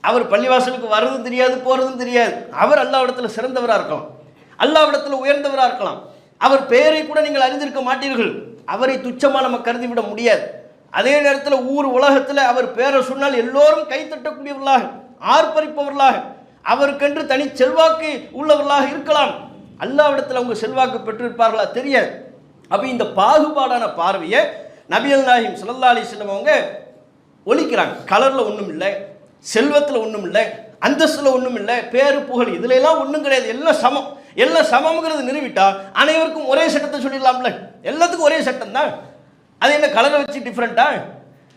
அவர் பள்ளிவாசலுக்கு வர்றதும் தெரியாது போகிறதும் தெரியாது, அவர் அல்லாஹ்விடத்தில் சிறந்தவராக இருக்கலாம், அல்லாஹ்விடத்தில் உயர்ந்தவராக இருக்கலாம். அவர் பெயரை கூட நீங்கள் அறிந்திருக்க மாட்டீர்கள், அவரை துச்சமாக நம்ம கருதிவிட முடியாது. அதே நேரத்தில் ஊர் உலகத்தில் அவர் பேரை சொன்னால் எல்லோரும் கைத்தட்டக்கூடியவர்களாக ஆர்ப்பரிப்பவர்களாக அவருக்கென்று தனி செல்வாக்கு உள்ளவர்களாக இருக்கலாம். அல்லாஹ்விடத்தில் அவங்க செல்வாக்கு பெற்றிருப்பார்களா தெரியாது. அப்போ இந்த பாகுபாடான பார்வையை நபிகள் நாயகம் ஸல்லல்லாஹு அலைஹி வஸல்லம் அவங்க ஒழிக்கிறாங்க. கலரில் ஒன்றும் இல்லை, செல்வத்தில் ஒன்றும் இல்லை, அந்தஸ்தில் ஒன்றும் இல்லை, பேரு புகழ் இதுல எல்லாம் ஒன்றும் கிடையாது, எல்லாம் சமம். எல்லாம் சமம்ங்கிறது நிறுவிட்டா அனைவருக்கும் ஒரே சட்டத்தை சொல்லிடலாம்ல, எல்லாத்துக்கும் ஒரே சட்டம் தான். அது என்ன கலரை வச்சு டிஃப்ரெண்டா?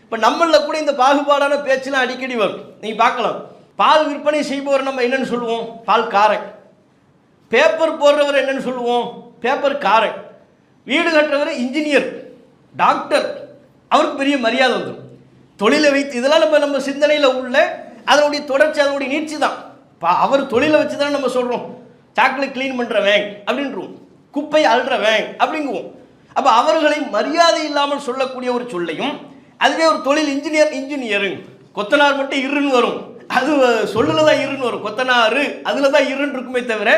இப்போ நம்மளில் கூட இந்த பாகுபாடான பேச்சுலாம் அடிக்கடி வரும். நீங்கள் பார்க்கலாம், பால் விற்பனை செய்பவர் நம்ம என்னன்னு சொல்லுவோம்? பால் காரன். பேப்பர் போடுறவர் என்னன்னு சொல்லுவோம்? பேப்பர் காரன். வீடு கட்டுறவர் இன்ஜினியர், டாக்டர், அவருக்கு பெரிய மரியாதை வந்துடும். தொழிலை வைத்து இதெல்லாம் நம்ம சிந்தனையில் உள்ள அதனுடைய தொடர்ச்சி, அதனுடைய நீட்சி தான். அவர் தொழிலை வச்சு தான் நம்ம சொல்கிறோம். சாக்லேட் க்ளீன் பண்ணுறவன் அப்படின்றோம், குப்பை அள்ளுறவன் அப்படிங்குவோம். அப்போ அவர்களை மரியாதை இல்லாமல் சொல்லக்கூடிய ஒரு சொல்லையும், அதுவே ஒரு தொழில் இன்ஜினியரு கொத்தனார் மட்டும் இருன்னு வரும், அது சொல்லுல தான் இருன்னு வரும், கொத்தனாரு அதில் தான் இருன்னு இருக்குமே தவிர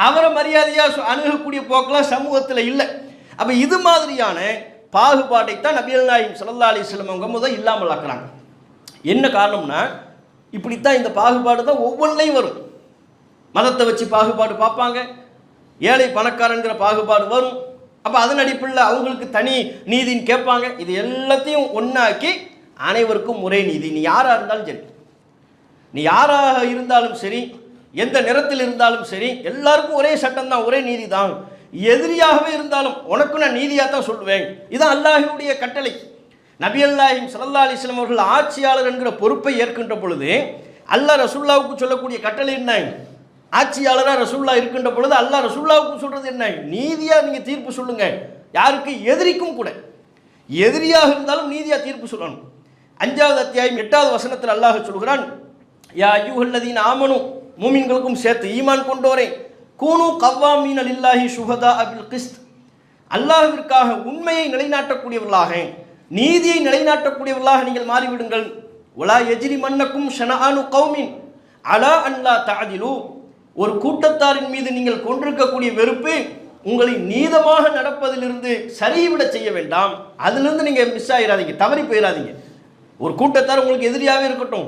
அவரை மரியாதையாக அணுகக்கூடிய போக்கெல்லாம் சமூகத்தில் இல்லை. அப்போ இது மாதிரியான பாகுபாட்டைத்தான் நபிகள் நாயகம் ஸல்லல்லாஹு அலைஹி வஸல்லம் அவங்க முதல் இல்லாமல் ஆக்குறாங்க. என்ன காரணம்னா, இப்படித்தான் இந்த பாகுபாடு தான் ஒவ்வொன்றையும் வரும். மதத்தை வச்சு பாகுபாடு பார்ப்பாங்க, ஏழை பணக்காரங்கிற பாகுபாடு வரும். அப்போ அதன் அடிப்படையில் அவங்களுக்கு தனி நீதின்னு கேட்பாங்க. இது எல்லாத்தையும் ஒன்றாக்கி அனைவருக்கும் ஒரே நீதி. நீ யாராக இருந்தாலும் சரி, நீ யாராக இருந்தாலும் சரி, எந்த நிறத்தில் இருந்தாலும் சரி, எல்லாருக்கும் ஒரே சட்டம் தான், ஒரே நீதி தான். எதிரியாகவே இருந்தாலும் உனக்கு நான் நீதியாக தான் சொல்லுவேன். இதுதான் அல்லாஹ்வுடைய கட்டளை. நபிகள் நாயகம் ஸல்லல்லாஹு அலைஹி வஸல்லம் அவர்கள் ஆட்சியாளர் என்கிற பொறுப்பை ஏற்கின்ற பொழுது அல்லாஹ் ரசூலுல்லாஹ்வுக்கு சொல்லக்கூடிய கட்டளை என்ன? ஆட்சியாளராக ரசூலுல்லாஹ் இருக்கின்ற பொழுது அல்லாஹ் ரசூலுல்லாஹ்வுக்கு சொல்றது என்ன? நீதியாக நீங்கள் தீர்ப்பு சொல்லுங்க. யாருக்கு? எதிரிக்கும் கூட. எதிரியாக இருந்தாலும் நீதியாக தீர்ப்பு சொல்லணும். 5வது அத்தியாயம் 8வது வசனத்தில் அல்லாஹ் சொல்கிறான், யா அய்யுஹல்லதீன ஆமனு, மூமின்களுக்கும் சேர்த்து ஈமான் கொண்டோரே, கூனு கவ்வாமீன லில்லாஹி ஷுஹதா பில் கிஸ்த், அல்லாஹ்விற்காக உண்மையை நிலைநாட்டக்கூடியவர்களாக நீதியை நிலைநாட்டக்கூடியவர்களாக நீங்கள் மாறிவிடுங்கள். வலா யஜ்ரிமன்னக்கும் ஷனஆனு கௌமின் அலா அன்லா தஅதிலு, ஒரு கூட்டத்தாரின் மீது நீங்கள் கொண்டிருக்கக்கூடிய வெறுப்பு உங்களை நீதமாக நடப்பதிலிருந்து சரிவிட செய்ய வேண்டாம். அதிலிருந்து நீங்கள் மிஸ் ஆகிடாதீங்க, தவறி போயிடாதீங்க. ஒரு கூட்டத்தார் உங்களுக்கு எதிரியாகவே இருக்கட்டும்,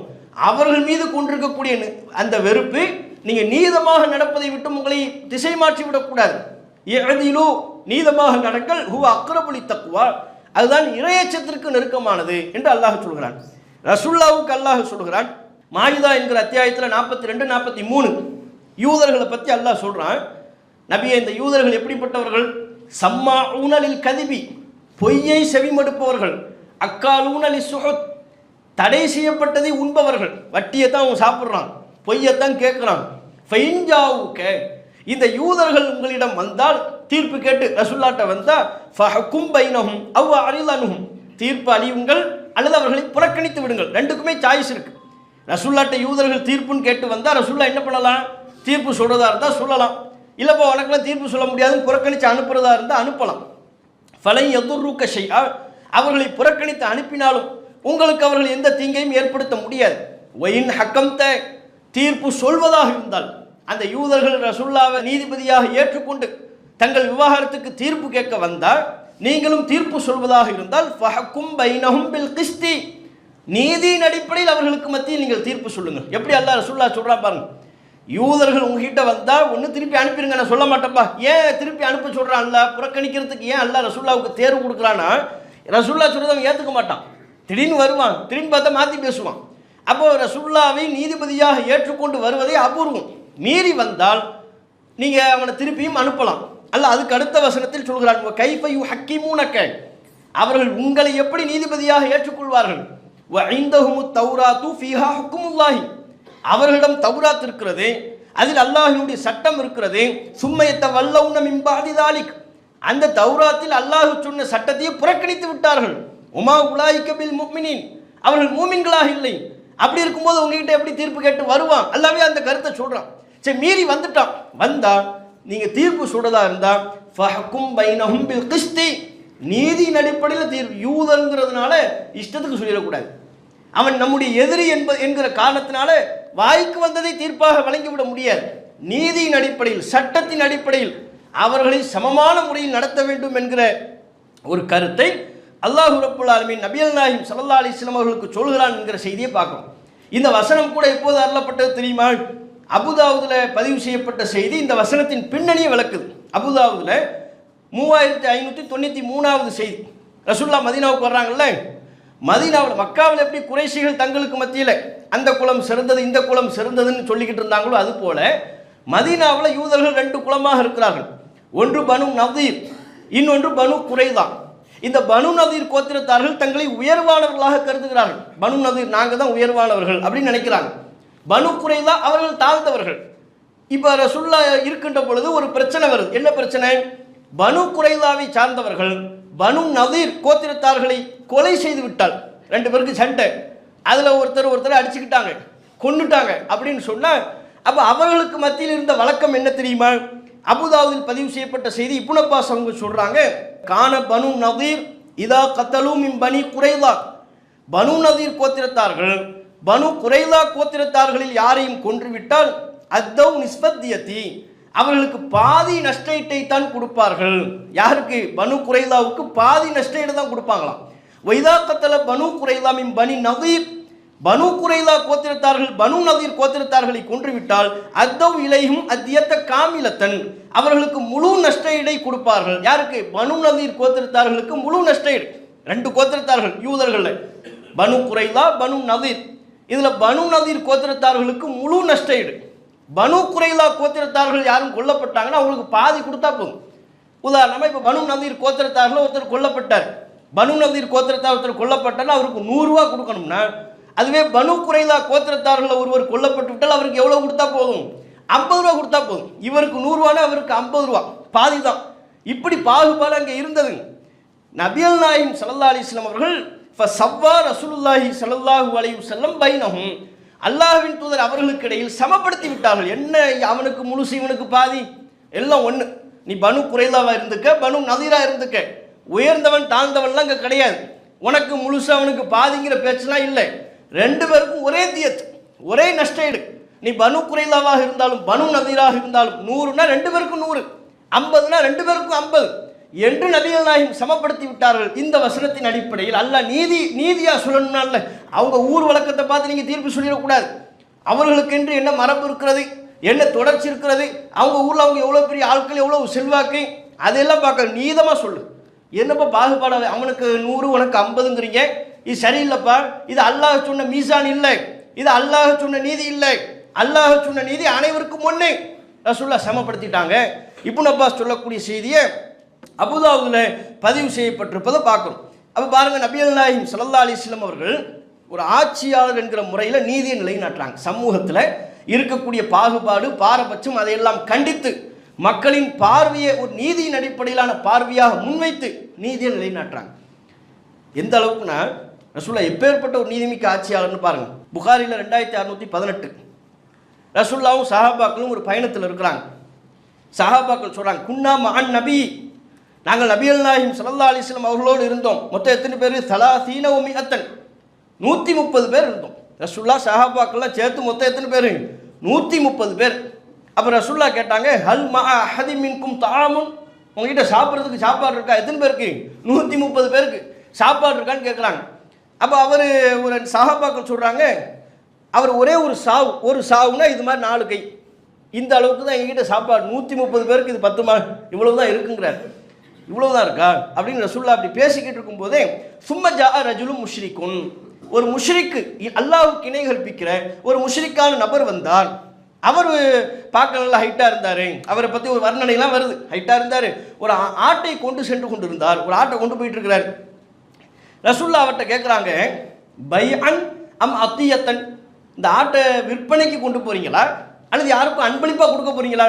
அவர்கள் மீது கொண்டிருக்கக்கூடிய அந்த வெறுப்பு நீங்கள் நீதமாக நடப்பதை விட்டு உங்களை திசை மாற்றி விடக்கூடாது. இஅதிலு, நீதமாக நடங்கள், ஹுவ அக்ரபுலி தக்வா, அதுதான் இறையச்சத்திற்கு நெருக்கமானது என்று அல்லாஹ் சொல்கிறான். ரசூலுல்லாஹ்வுக்கு அல்லாஹ் சொல்கிறான், மாயிதா என்கிற அத்தியாயத்தில் 42, 43 யூதர்களை பற்றி அல்லாஹ் சொல்கிறான். நபியே, இந்த யூதர்கள் எப்படிப்பட்டவர்கள்? சம்மாஊன லில் கதிபி, பொய்யை செவிமடுப்பவர்கள், அக்காலூன லிஸ்ஸுஹுத், தடை செய்யப்பட்டதை உண்பவர்கள். வட்டியை தான் அவன் சாப்பிட்றான், பொய்யத்தான் கேட்குறான். ஃபைன்ஜாவுக்க, இந்த யூதர்கள் உங்களிடம் வந்தால், தீர்ப்பு கேட்டு ரசூலுல்லாஹ்ட்ட வந்தால், ஃபஹக்கும் பைனஹும் அவ் அரிலனுஹும், தீர்ப்பு அழியுங்கள் அல்லது அவர்களை புறக்கணித்து விடுங்கள். ரெண்டுக்குமே சாய்ஸ் இருக்கு. ரசூலுல்லாஹ்ட்ட யூதர்கள் தீர்ப்புன்னு கேட்டு வந்தால் ரசூலுல்லாஹ் என்ன பண்ணலாம்? தீர்ப்பு சொல்றதா இருந்தால் சொல்லலாம், இல்லைப்பா உனக்கெல்லாம் தீர்ப்பு சொல்ல முடியாதுன்னு புறக்கணித்து அனுப்புறதா இருந்தால் அனுப்பலாம். ஃபலை யதுர்ருக ஷைஆ, அவர்களை புறக்கணித்து அனுப்பினாலும் உங்களுக்கு அவர்கள் எந்த தீங்கையும் ஏற்படுத்த முடியாது. ஒயின் ஹக்கம்த, தீர்ப்பு சொல்வதாக இருந்தால், அந்த யூதர்கள் ரசூலுல்லாஹ்வை நீதிபதியாக ஏற்றுக்கொண்டு தங்கள் விவாகரத்துக்கு தீர்ப்பு கேட்க வந்தால், நீங்களும் தீர்ப்பு சொல்வதாக இருந்தால், ஃபஹக்கும் பைனஹும் பில் கிஸ்தி, நீதியின் அடிப்படையில் அவர்களுக்கு மத்தியில் நீங்கள் தீர்ப்பு சொல்லுங்கள். எப்படி அல்லாஹ் ரசூலுல்லாஹ் சொல்றா பாருங்க. யூதர்கள் உங்ககிட்ட வந்தால் ஒன்று திருப்பி அனுப்பிடுங்க, நான் சொல்ல மாட்டேன்ப்பா. ஏன் திருப்பி அனுப்ப சொல்கிறான் அல்லாஹ்? புறக்கணிக்கிறதுக்கு ஏன் அல்லாஹ் ரசூலுல்லாஹ்வுக்கு தேர்வு கொடுக்குறான்னா, ரசூலுல்லாஹ் சொல்கிறத அவன் ஏற்றுக்க மாட்டான். திடீர்னு வருவான், திடீர்னு பார்த்தா மாற்றி பேசுவான். அப்போ ரசூலுல்லாஹ்வை நீதிபதியாக ஏற்றுக்கொண்டு வருவதை அபூர்வம். மீறி வந்தால் நீங்கள் அவனை திருப்பியும் அனுப்பலாம். அல்ல அதுக்கு அடுத்த வசனத்தில் சொல்கிறான், கைஃபையு ஹக்கிமூனக்க, அவர்கள் உங்களை எப்படி நீதிபதியாக ஏற்றுக்கொள்வார்கள், வஇந்தஹுமு தௌராத்து ஃபீஹா ஹுக்முல்லாஹி, அவர்களிடம் தௌராத் இருக்கிறது, அதில் அல்லாஹ்வினுடைய சட்டம் இருக்கிறது. சும்மயத்த வல்லவுன மின் பாதி தாலிக், அந்த தௌராத்தில் அல்லாஹ் சொன்ன சட்டத்தையே புறக்கணித்து விட்டார்கள். உமா உலாயிக்க பில் முஃமினீன், அவர்கள் மூமின்களாக இல்லை. அப்படி இருக்கும்போது உங்ககிட்ட எப்படி தீர்ப்பு கேட்டு வருவான்? அல்லாவே அந்த கருத்தை சொல்றான். சரி, மீறி வந்துட்டான், வந்தா நீங்க தீர்ப்பு சொல்றதா இருந்தா ஃபஹ்கும் பைனஹும் பில் கிஸ்தி, நீதியின் அடிப்படையில் தீர்ப்பு. யூதங்கிறதுனால இஷ்டத்துக்கு சொல்லிடக்கூடாது. அவன் நம்முடைய எதிரி என்கிற காரணத்தினால வாய்க்கு வந்ததை தீர்ப்பாக வழங்கிவிட முடியாது. நீதியின் அடிப்படையில், சட்டத்தின் அடிப்படையில் அவர்களை சமமான முறையில் நடத்த வேண்டும் என்கிற ஒரு கருத்தை அல்லாஹ் ரப்புல் ஆலமீன் நபிகள் நாயகம் ஸல்லல்லாஹு அலைஹி வஸல்லம் அவர்களுக்கு சொல்கிறான் என்கிற செய்தியை பார்க்கணும். இந்த வசனம் கூட எப்போது அருளப்பட்டது தெரியுமா? அபுதாவுதுல பதிவு செய்யப்பட்ட செய்தி இந்த வசனத்தின் பின்னணியை விளக்குது. அபுதாவுதுல 3593வது செய்தி. ரசூலுல்லாஹ் மதீனாவுக்கு வர்றாங்கல்ல, மதீனாவில் மக்காவில் எப்படி குறைஷிகள் தங்களுக்கு மத்தியில் அந்த குலம் சிறந்தது இந்த குலம் சிறந்ததுன்னு சொல்லிக்கிட்டு இருந்தாங்களோ அது போல மதீனாவில் யூதர்கள் 2 குலமாக இருக்கிறார்கள். ஒன்று பனு நதீர், இன்னொன்று பனு குறைதா. இந்த பனு நதீர் கோத்திரத்தார்கள் தங்களை உயர்வானவர்களாக கருதுகிறார்கள். பனு நதீர் நாங்கள் தான் உயர்வானவர்கள் அப்படின்னு நினைக்கிறாங்க. பனு குறைதா அவர்கள் தாழ்ந்தவர்கள். இப்போ ரசூலுல்லாஹ் இருக்கின்ற பொழுது ஒரு பிரச்சனை வருது. என்ன பிரச்சனை? பனு குறைதாவை சார்ந்தவர்கள் பனு நதீர் கோத்திரத்தார்களை கொலை செய்து விட்டால், 2 பேருக்கு சண்டை, அதில் ஒருத்தர் அடிச்சுக்கிட்டாங்க, கொன்னுட்டாங்க அப்படின்னு சொன்னால், அப்போ அவர்களுக்கு மத்தியில் இருந்த வழக்கம் என்ன தெரியுமா? அபுதாவுதில் பதிவு செய்யப்பட்ட செய்தி இப்னு அப்பாஸ் அவங்க சொல்றாங்க, கான பனு நதீர் இதா கத்தலூ மின் பனி குறைதா, பனு நதீர் கோத்திரத்தார்கள் பனு குறைதா கோத்திரத்தார்களில் யாரையும் கொன்றுவிட்டால் அத்தவ் நிஸ்பத்தியத்தி, அவர்களுக்கு பாதி நஷ்டஈட்டை தான் கொடுப்பார்கள். யாருக்கு? பனு குறைதாவுக்கு பாதி நஷ்டஈடு தான் கொடுப்பாங்களாம். வைதா கத்தல பனு குறைதா மின் பனி நதீர், பனு குறைதா கோத்திரத்தார்கள் பனு நதீர் கோத்திரத்தார்களை கொன்றுவிட்டால் அத்தவ் இலையும் அத்தியத்த காமிலத்தன், அவர்களுக்கு முழு நஷ்டஈடை கொடுப்பார்கள். யாருக்கு? பனு நதீர் கோத்திரத்தார்களுக்கு முழு நஷ்டஈடு. 2 கோத்திரத்தார்கள் யூதர்கள், பனு குறைதா பனு நதீர். இதுல பனு நதீர் கோத்திரத்தார்களுக்கு முழு நஷ்டஈடு. பனு குறைதா கோத்திரத்தார்கள் யாரும் கொல்லப்பட்டாங்கன்னா அவங்களுக்கு பாதி கொடுத்தா போதும். உதாரணமாக இப்போ பனு நதீர் கோத்திரத்தார்கள் ஒருத்தர் கொல்லப்பட்டார், பனு நதீர் கோத்திரத்தார் ஒருத்தர் கொல்லப்பட்டார்னா அவருக்கு 100 ரூபா கொடுக்கணும்னா, அதுவே பனு குறைதா கோத்திரத்தார்கள் ஒருவர் கொல்லப்பட்டு விட்டால் அவருக்கு எவ்வளோ கொடுத்தா போதும்? 50 ரூபா கொடுத்தா போதும். இவருக்கு 100 ரூபானா அவருக்கு 50 ரூபா, பாதி தான். இப்படி பாகுபாடு அங்கே இருந்தது. நபிகள் நாயகம் ஸல்லல்லாஹு அலைஹி வஸல்லம் அவர்கள் ஃபஸவ்வா ரசூலுல்லாஹி ஸல்லல்லாஹு அலைஹி வஸல்லம் பைனஹும், அல்லாஹ்வின் தூதர் அவர்களுக்கு இடையில் சமப்படுத்தி விட்டார்கள். என்ன அவனுக்கு முழுசு இவனுக்கு பாதி, எல்லாம் ஒன்று. நீ பனு குறைதாவா இருந்துக்க, பனு நதீரா இருந்துக்க, உயர்ந்தவன் தாழ்ந்தவன்லாம் இங்கே கிடையாது. உனக்கு முழுசு அவனுக்கு பாதிங்கிற பேச்செல்லாம் இல்லை. 2 பேருக்கும் ஒரே தியத், ஒரே நஷ்டஈடு. நீ பனு குறைதாவாக இருந்தாலும் பனு நதீராக இருந்தாலும் 100னா 2 பேருக்கும் 100, 50னா 2 பேருக்கும் 50 என்று நபிகள் நாயகம் சமப்படுத்தி விட்டார்கள். இந்த வசனத்தின் அடிப்படையில் அல்லாஹ் நீதியா சொல்லணும்னால அவங்க ஊர் வழக்கத்தை பார்த்து நீங்கள் தீர்ப்பு சொல்லிடக்கூடாது. அவர்களுக்கென்று என்ன மரபு இருக்கிறது, என்ன தொடர்ச்சி இருக்கிறது, அவங்க ஊரில் அவங்க எவ்வளோ பெரிய ஆட்கள், எவ்வளோ செல்வாக்கு, அதையெல்லாம் பார்க்க நீதமாக சொல்லு. என்னப்பா பாகுபாடு, அவனுக்கு 100 உனக்கு 50ங்கிறீங்க, இது சரியில்லைப்பா, இது அல்லாஹ் சொன்ன மீசான் இல்லை, இது அல்லாஹ் சொன்ன நீதி இல்லை. அல்லாஹ் சொன்ன நீதி அனைவருக்கும் ஒன்று. ரசூலுல்லாஹ் சமப்படுத்திட்டாங்க. இப்னு அப்பாஸ் சொல்லக்கூடிய செய்தியை அபுதாவுதுல பதிவு செய்யப்பட்டிருப்பதை பார்க்கணும். அப்போ பாருங்க, நபிகள் நாயகம் ஸல்லல்லாஹு அலைஹி வஸல்லம் அவர்கள் ஒரு ஆட்சியாளர் என்கிற முறையில் நீதியை நிலைநாட்டுறாங்க. சமூகத்தில் இருக்கக்கூடிய பாகுபாடு பாரபட்சம் அதையெல்லாம் கண்டித்து மக்களின் பார்வையை ஒரு நீதியின் அடிப்படையிலான பார்வையாக முன்வைத்து நீதியை நிலைநாட்டுறாங்க. எந்த அளவுக்குன்னா, ரசூலுல்லாஹ் எப்பேற்பட்ட ஒரு நீதிமிக்க ஆட்சியாளர்னு பாருங்க. புகாரில் 2618 ரசூலுல்லாஹும் சஹாபாக்களும் ஒரு பயணத்தில் இருக்கிறாங்க. சஹாபாக்கள் சொல்றாங்க, குன்னா மஅன் நபி, நாங்கள் நபிகள் நாயகம் ஸல்லல்லாஹு அலைஹி வஸல்லம் அவர்களோடு இருந்தோம். மொத்தம் எத்தனை பேர்? 30 வ 100, 130 பேர் இருந்தோம். ரசூலுல்லாஹ் சஹாபாக்கள்லாம் சேர்த்து மொத்தம் எத்தனை பேர்? 130 பேர். அப்போ ரசூலுல்லாஹ் கேட்டாங்க, ஹல் மஅ அஹதி மின்கும் தஆமுன், உங்ககிட்ட சாப்பிட்றதுக்கு சாப்பாடு இருக்கா? எத்தனை பேருக்கு? 130 பேருக்கு சாப்பாடு இருக்கான்னு கேட்குறாங்க. அப்போ அவர் ஒரு சஹாபாக்கள் சொல்கிறாங்க, அவர் ஒரே ஒரு சாவுனா இது மாதிரி 4 கை, இந்த அளவுக்கு தான் எங்ககிட்ட சாப்பாடு, 130 பேருக்கு இது 10 இவ்வளவு தான் இருக்குங்கிறார். இவ்வளவுதான் இருக்கா அப்படின்னு ரசூலுல்லாஹ் அப்படி பேசிக்கிட்டு இருக்கும்போதே சும்ம ஜா ரஜுலும் முஷ்ரிக்குன், ஒரு முஷ்ரிக்கு, அல்லாஹ்வுக்கு இணை கற்பிக்கிற ஒரு முஷ்ரிக்கான நபர் வந்தார். அவர் பார்க்க நல்லா ஹைட்டாக இருந்தார், அவரை பற்றி ஒரு வர்ணனைலாம் வருது, ஹைட்டாக இருந்தார். ஒரு ஆட்டை கொண்டு சென்று கொண்டு இருந்தார், ஒரு ஆட்டை கொண்டு போயிட்டு இருக்கிறார். ரசூல்லா அவர்கிட்ட கேட்குறாங்க, பைஅன் அம் அத்தியத்தன், இந்த ஆட்டை விற்பனைக்கு கொண்டு போகிறீங்களா அல்லது யாருக்கும் அன்பளிப்பாக கொடுக்க போகிறீங்களா?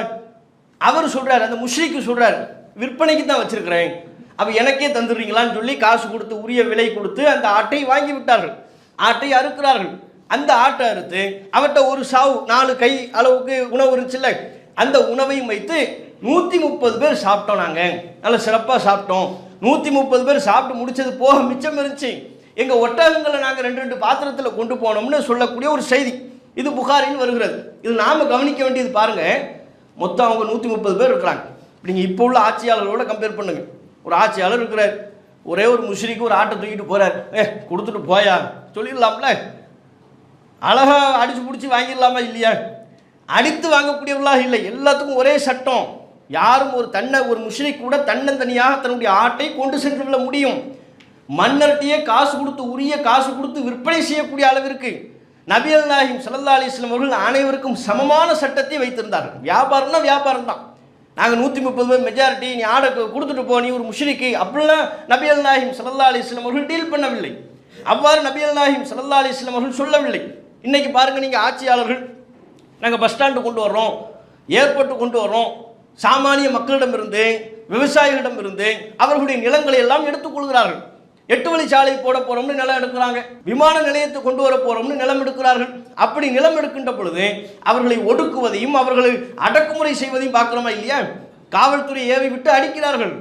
அவர் சொல்கிறார், அந்த முஷ்ரிக்கு சொல்கிறார், விற்பனைக்கு தான் வச்சுருக்கிறேன், அப்போ எனக்கே தந்துடுறீங்களான்னு சொல்லி காசு கொடுத்து உரிய விலை கொடுத்து அந்த ஆட்டை வாங்கி விட்டார்கள். ஆட்டை அறுக்கிறார்கள். அந்த ஆட்டை அறுத்து அவர்கிட்ட ஒரு சாவு 4 கை அளவுக்கு உணவு இருந்துச்சுல்ல, அந்த உணவையும் வைத்து 130 பேர் சாப்பிட்டோம். நாங்கள் நல்லா சிறப்பாக சாப்பிட்டோம். 130 பேர் சாப்பிட்டு முடிச்சது போக மிச்சம் இருந்துச்சு. எங்கள் ஒட்டகங்களை நாங்கள் 2 பாத்திரத்தில் கொண்டு போனோம்னு சொல்லக்கூடிய ஒரு செய்தி இது புகாரில் வருகிறது. இது நாம் கவனிக்க வேண்டியது பாருங்கள், மொத்தம் அவங்க 130 பேர் இருக்கிறாங்க. நீங்கள் இப்போ உள்ள ஆட்சியாளர்களோட கம்பேர் பண்ணுங்க. ஒரு ஆட்சியாளர் இருக்கிறார், ஒரே ஒரு முஷ்ரிக்கு ஒரு ஆட்டை தூக்கிட்டு போகிறார், கொடுத்துட்டு போயா சொல்லிடலாம்ல, அழகாக அடித்து பிடிச்சி வாங்கிடலாமா இல்லையா? அடித்து வாங்கக்கூடியவர்களாக இல்லை, எல்லாத்துக்கும் ஒரே சட்டம். யாரும் ஒரு முஷ்ரிக் கூட தன்னந்தனியாக தன்னுடைய ஆட்டை கொண்டு சென்று விட முடியும். மன்னர்கிட்டயே காசு கொடுத்து உரிய காசு கொடுத்து விற்பனை செய்யக்கூடிய அளவிற்கு நபிகள் நாயகம் ஸல்லல்லாஹு அலைஹி வஸல்லம் அவர்கள் அனைவருக்கும் சமமான சட்டத்தை வைத்திருந்தார்கள். வியாபாரம்னா வியாபாரம் தான். நாங்கள் 130 பேர் மெஜாரிட்டி, நீ ஆடை கொடுத்துட்டு போ, நீ ஒரு முஷ்ரிக்கு அப்படிலாம் நபிகள் நாயகம் ஸல்லல்லாஹு அலைஹி வஸல்லம் அவர்கள் டீல் பண்ணவில்லை. அவ்வாறு நபிகள் நாயகம் ஸல்லல்லாஹு அலைஹி வஸல்லம் அவர்கள் சொல்லவில்லை. இன்றைக்கி பாருங்கள், நீங்கள் ஆட்சியாளர்கள், நாங்கள் பஸ் ஸ்டாண்டு கொண்டு வர்றோம், ஏர்போர்ட்டு கொண்டு வர்றோம், சாமானிய மக்களிடமிருந்து விவசாயிகளிடமிருந்து அவர்களுடைய நிலங்களை எல்லாம் எடுத்துக்கொள்கிறார்கள். 8 வழிச்சாலை போட போகிறோம்னு நிலம் எடுக்கிறாங்க, விமான நிலையத்தை கொண்டு வர போகிறோம்னு நிலம் எடுக்கிறார்கள். அப்படி நிலம் எடுக்கின்ற பொழுது அவர்களை ஒடுக்குவதையும் அவர்களை அடக்குமுறை செய்வதையும் பார்க்குறோமா இல்லையா? காவல்துறை ஏவி விட்டு அடிக்கிறார்கள்,